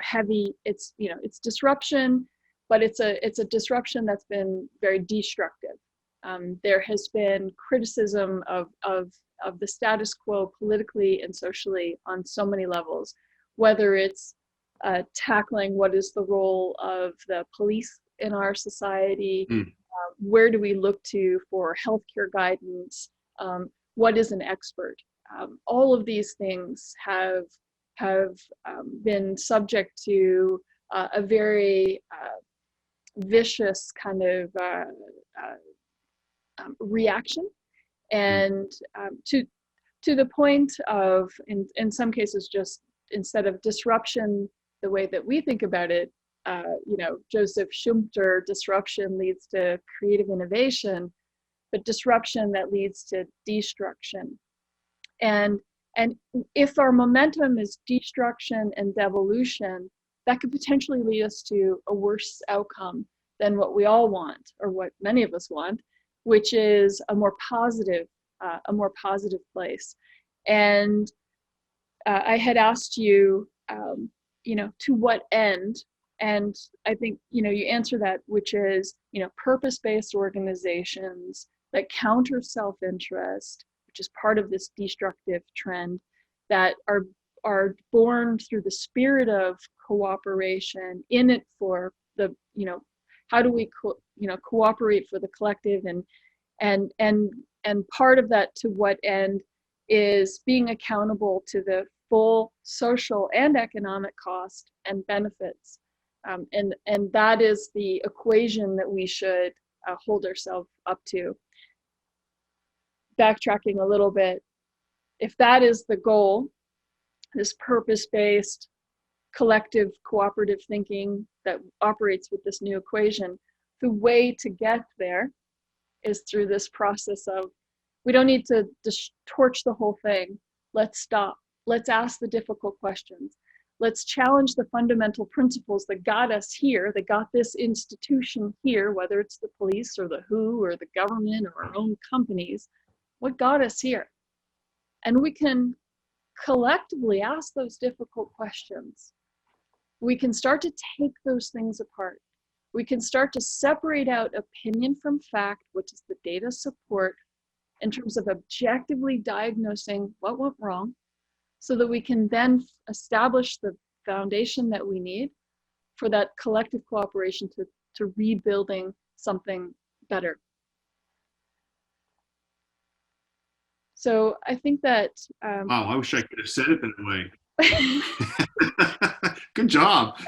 heavy, it's disruption, but it's a disruption that's been very destructive. There has been criticism of the status quo politically and socially on so many levels, whether it's tackling what is the role of the police in our society, where do we look to for healthcare guidance, what is an expert? All of these things have been subject to a very vicious kind of reaction, and to the point of, in some cases, just instead of disruption the way that we think about it, Joseph Schumpeter, disruption leads to creative innovation, but disruption that leads to destruction. And if our momentum is destruction and devolution, that could potentially lead us to a worse outcome than what we all want, or what many of us want, which is a more positive place. And I had asked you, to what end? And I think, you answer that, which is, purpose-based organizations that counter self-interest, which is part of this destructive trend, that are born through the spirit of cooperation, in it for the, how do we cooperate for the collective, and part of that, to what end, is being accountable to the full social and economic cost and benefits. And that is the equation that we should hold ourselves up to. Backtracking a little bit, if that is the goal, this purpose-based, collective, cooperative thinking that operates with this new equation, the way to get there is through this process of, we don't need to torch the whole thing. Let's stop. Let's ask the difficult questions. Let's challenge the fundamental principles that got us here, that got this institution here, whether it's the police or the WHO or the government or our own companies. What got us here? And we can collectively ask those difficult questions. We can start to take those things apart. We can start to separate out opinion from fact, which is the data support, in terms of objectively diagnosing what went wrong, so that we can then establish the foundation that we need for that collective cooperation to rebuilding something better. So I think that...
wow, I wish I could have said it that way. Good job.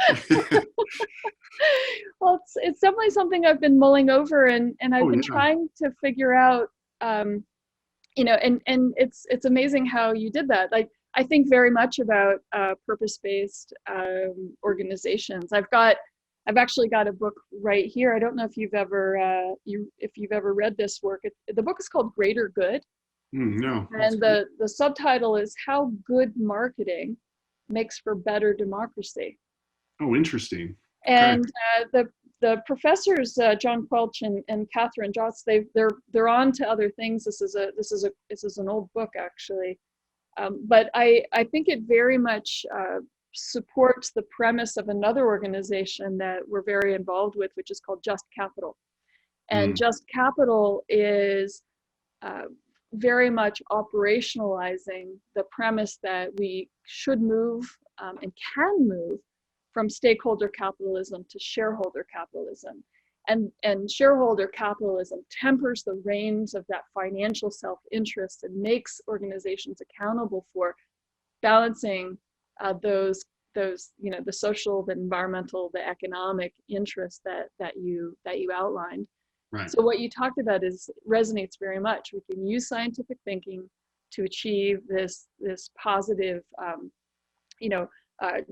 Well, it's definitely something I've been mulling over, and I've been trying to figure out, and it's amazing how you did that. Like, I think very much about purpose-based organizations. I've actually got a book right here. I don't know if you've ever read this work. The book is called Greater Good.
No.
And the subtitle is How Good Marketing Makes for Better Democracy.
Oh, interesting.
And the professors, John Quelch and Catherine Jotz, they're on to other things. This is an old book, actually. But I think it very much supports the premise of another organization that we're very involved with, which is called Just Capital. And Just Capital is very much operationalizing the premise that we should move and can move from stakeholder capitalism to shareholder capitalism. And shareholder capitalism tempers the reins of that financial self-interest and makes organizations accountable for balancing those the social, the environmental, the economic interests that you outlined.
Right.
So what you talked about resonates very much. We can use scientific thinking to achieve this positive,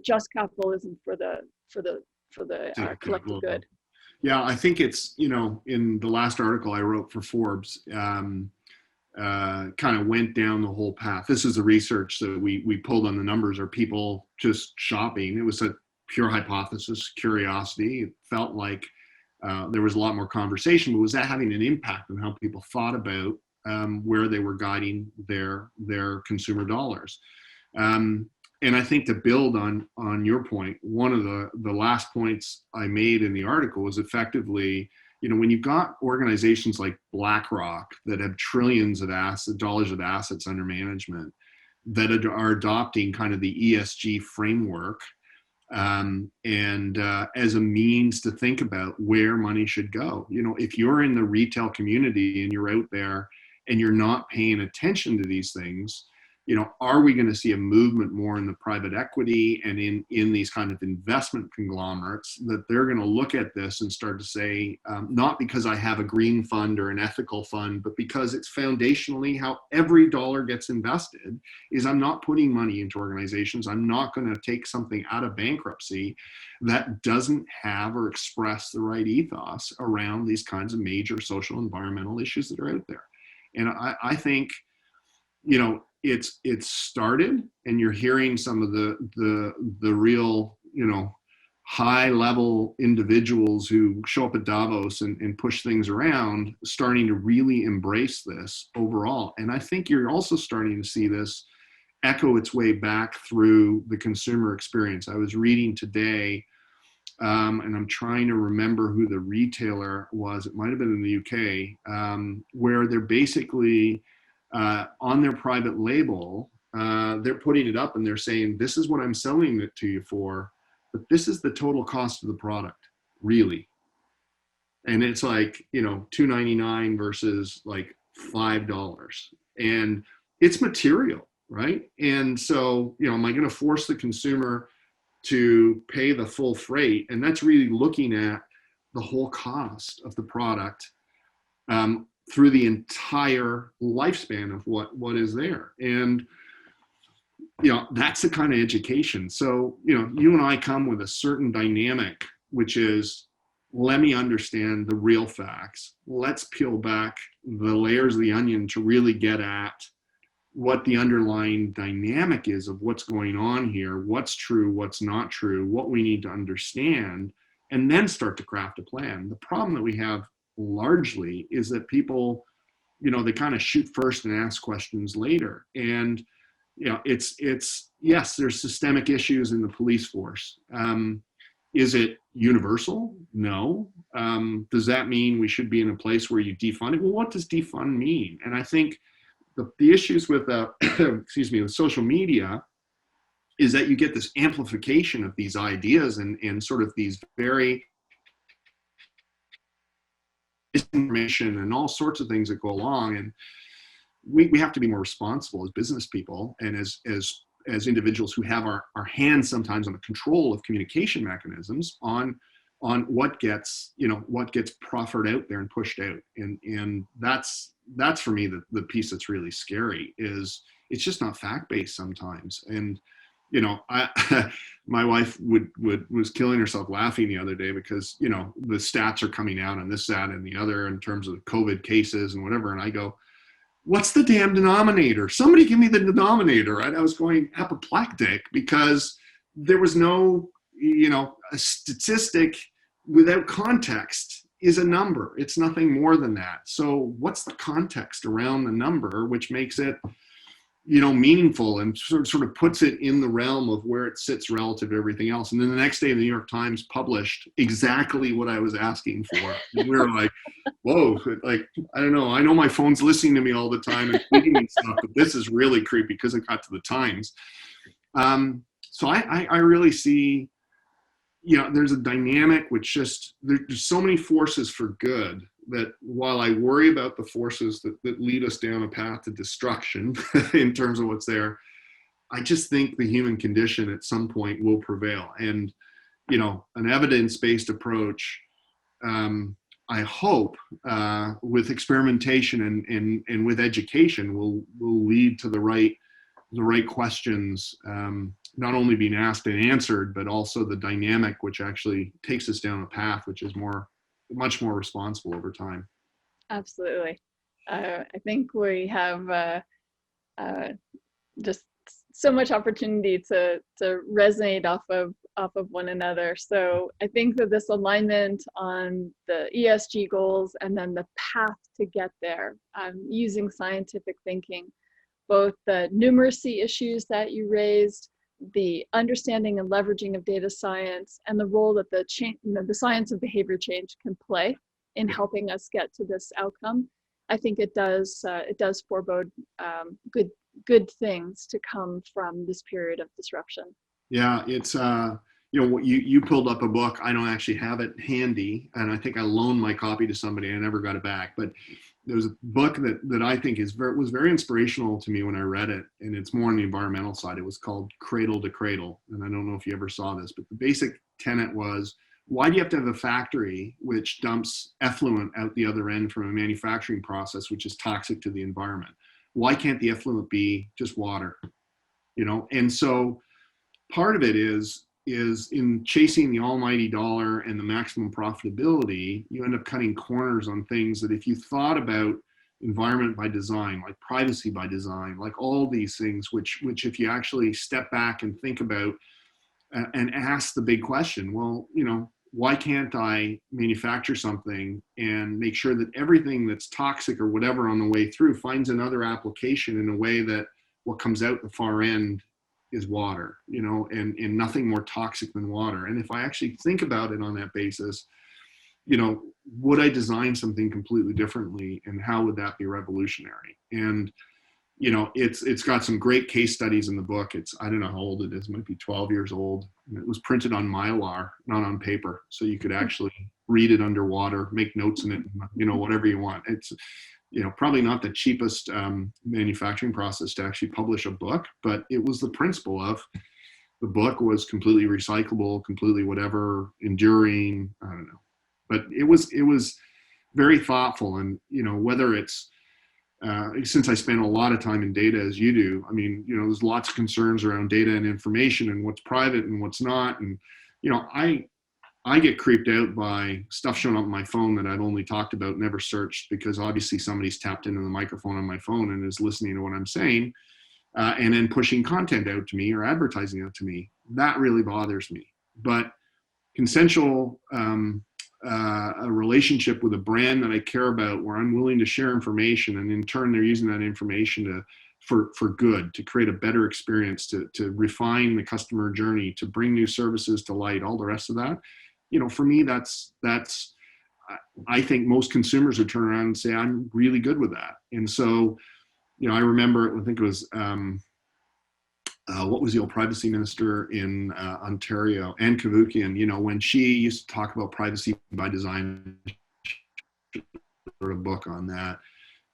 just capitalism for the collective good.
Yeah, I think it's, in the last article I wrote for Forbes, kind of went down the whole path. This is the research that we pulled on the numbers. Are people just shopping? It was a pure hypothesis, curiosity. It felt like there was a lot more conversation, but was that having an impact on how people thought about where they were guiding their consumer dollars? And I think to build on your point, one of the last points I made in the article was effectively, when you've got organizations like BlackRock that have trillions of dollars of assets under management that are adopting kind of the ESG framework and as a means to think about where money should go. If you're in the retail community and you're out there and you're not paying attention to these things, are we going to see a movement more in the private equity and in these kind of investment conglomerates that they're going to look at this and start to say, not because I have a green fund or an ethical fund, but because it's foundationally how every dollar gets invested is I'm not putting money into organizations. I'm not going to take something out of bankruptcy that doesn't have or express the right ethos around these kinds of major social environmental issues that are out there. And I think, it's started, and you're hearing some of the real, high level individuals who show up at Davos and push things around, starting to really embrace this overall. And I think you're also starting to see this echo its way back through the consumer experience. I was reading today, and I'm trying to remember who the retailer was. It might have been in the UK, where they're basically on their private label, they're putting it up and they're saying, this is what I'm selling it to you for, but this is the total cost of the product, really. And it's like, $2.99 versus like $5. And it's material, right? And so, am I going to force the consumer to pay the full freight? And that's really looking at the whole cost of the product through the entire lifespan of what is there. And, that's the kind of education. So, you and I come with a certain dynamic, which is, let me understand the real facts. Let's peel back the layers of the onion to really get at what the underlying dynamic is of what's going on here, what's true, what's not true, what we need to understand, and then start to craft a plan. The problem that we have largely is that people, they kind of shoot first and ask questions later. And, it's yes, there's systemic issues in the police force. Is it universal? No. Does that mean we should be in a place where you defund it? Well, what does defund mean? And I think the issues with, with social media is that you get this amplification of these ideas and sort of these very information and all sorts of things that go along. And we have to be more responsible as business people and as individuals who have our hands sometimes on the control of communication mechanisms on what gets proffered out there and pushed out. And that's for me the piece that's really scary is it's just not fact-based sometimes. And my wife was killing herself laughing the other day because the stats are coming out on this, that, and the other in terms of COVID cases and whatever. And I go, what's the damn denominator? Somebody give me the denominator, right? I was going apoplectic because there was no, a statistic without context is a number. It's nothing more than that. So what's the context around the number, which makes it, meaningful, and sort of puts it in the realm of where it sits relative to everything else. And then the next day, the New York Times published exactly what I was asking for. And we were like, whoa, like, I don't know. I know my phone's listening to me all the time and feeding me stuff, but this is really creepy because it got to the Times. So I really see, there's a dynamic which there's so many forces for good that while I worry about the forces that lead us down a path to destruction in terms of what's there, I just think the human condition at some point will prevail. And, an evidence-based approach, I hope, with experimentation and with education will lead to the right questions, not only being asked and answered, but also the dynamic which actually takes us down a path which is much more responsible over time.
Absolutely. I think we have just so much opportunity to resonate off of one another. So I think that this alignment on the ESG goals and then the path to get there, using scientific thinking, both the numeracy issues that you raised, the understanding and leveraging of data science, and the role that the science of behavior change can play in helping us get to this outcome. I think it does forebode good things to come from this period of disruption.
Yeah, it's you pulled up a book. I don't actually have it handy, and I think I loaned my copy to somebody. I never got it back, but there was a book that I think was very inspirational to me when I read it, and it's more on the environmental side. It was called Cradle to Cradle, and I don't know if you ever saw this, but the basic tenet was, why do you have to have a factory which dumps effluent out the other end from a manufacturing process which is toxic to the environment? Why can't the effluent be just water? And so part of it is in chasing the almighty dollar and the maximum profitability, you end up cutting corners on things that if you thought about environment by design, like privacy by design, like all these things, which if you actually step back and think about and ask the big question, well, why can't I manufacture something and make sure that everything that's toxic or whatever on the way through finds another application in a way that what comes out the far end is water, and nothing more toxic than water. And if I actually think about it on that basis, would I design something completely differently, and how would that be revolutionary? And, it's got some great case studies in the book. I don't know how old it is, it might be 12 years old. And it was printed on Mylar, not on paper. So you could actually read it underwater, make notes in it, whatever you want. It's, probably not the cheapest manufacturing process to actually publish a book, but it was the principle of the book was completely recyclable, completely whatever, enduring, I don't know. But it was very thoughtful. And, whether it's, since I spend a lot of time in data as you do, I mean, there's lots of concerns around data and information and what's private and what's not. And, I get creeped out by stuff showing up on my phone that I've only talked about, never searched, because obviously somebody's tapped into the microphone on my phone and is listening to what I'm saying, and then pushing content out to me or advertising out to me. That really bothers me. But consensual, a relationship with a brand that I care about, where I'm willing to share information, and in turn they're using that information for good, to create a better experience, to refine the customer journey, to bring new services to light, all the rest of that. For me, that's I think most consumers would turn around and say, I'm really good with that. And so, I remember, I think it was, what was the old privacy minister in Ontario, Anne Cavoukian, when she used to talk about privacy by design, she wrote a book on that.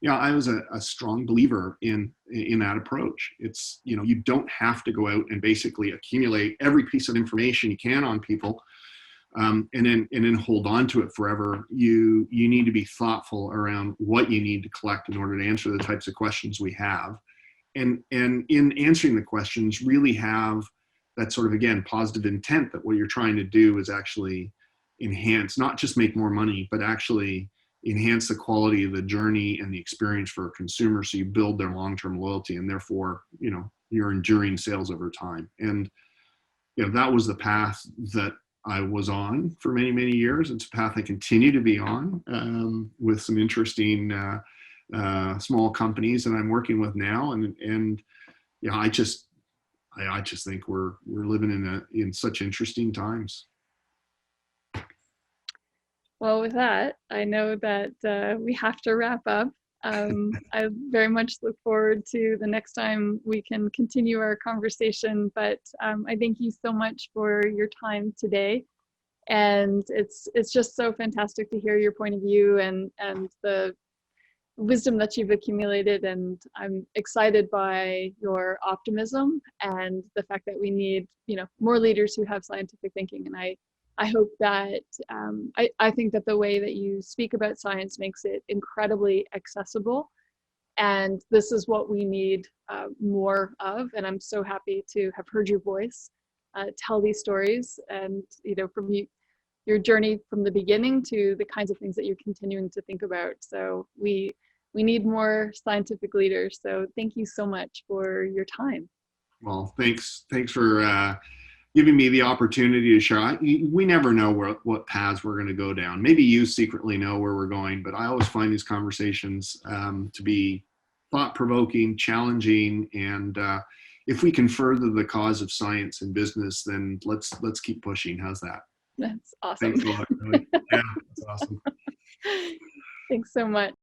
I was a strong believer in that approach. It's, you don't have to go out and basically accumulate every piece of information you can on people, and then hold on to it forever. You need to be thoughtful around what you need to collect in order to answer the types of questions we have. And in answering the questions, really have that sort of, again, positive intent that what you're trying to do is actually enhance, not just make more money, but actually enhance the quality of the journey and the experience for a consumer, so you build their long-term loyalty, and therefore, you're enduring sales over time. And, that was the path that I was on for many, many years. It's a path I continue to be on, with some interesting small companies that I'm working with now, and you know, I just think we're living in such interesting times.
Well, with that, I know that we have to wrap up. I very much look forward to the next time we can continue our conversation, but I thank you so much for your time today. And it's just so fantastic to hear your point of view and the wisdom that you've accumulated. And I'm excited by your optimism and the fact that we need, you know, more leaders who have scientific thinking. And I hope that I think that the way that you speak about science makes it incredibly accessible. And this is what we need more of. And I'm so happy to have heard your voice tell these stories, and you know, from your journey from the beginning to the kinds of things that you're continuing to think about. So we need more scientific leaders. So thank you so much for your time.
Well, thanks for giving me the opportunity to share. We never know what paths we're going to go down. Maybe you secretly know where we're going, but I always find these conversations to be thought-provoking, challenging, and if we can further the cause of science and business, then let's keep pushing. How's that?
That's awesome.
Thanks a lot, Kelly. Yeah, that's awesome.
Thanks so much.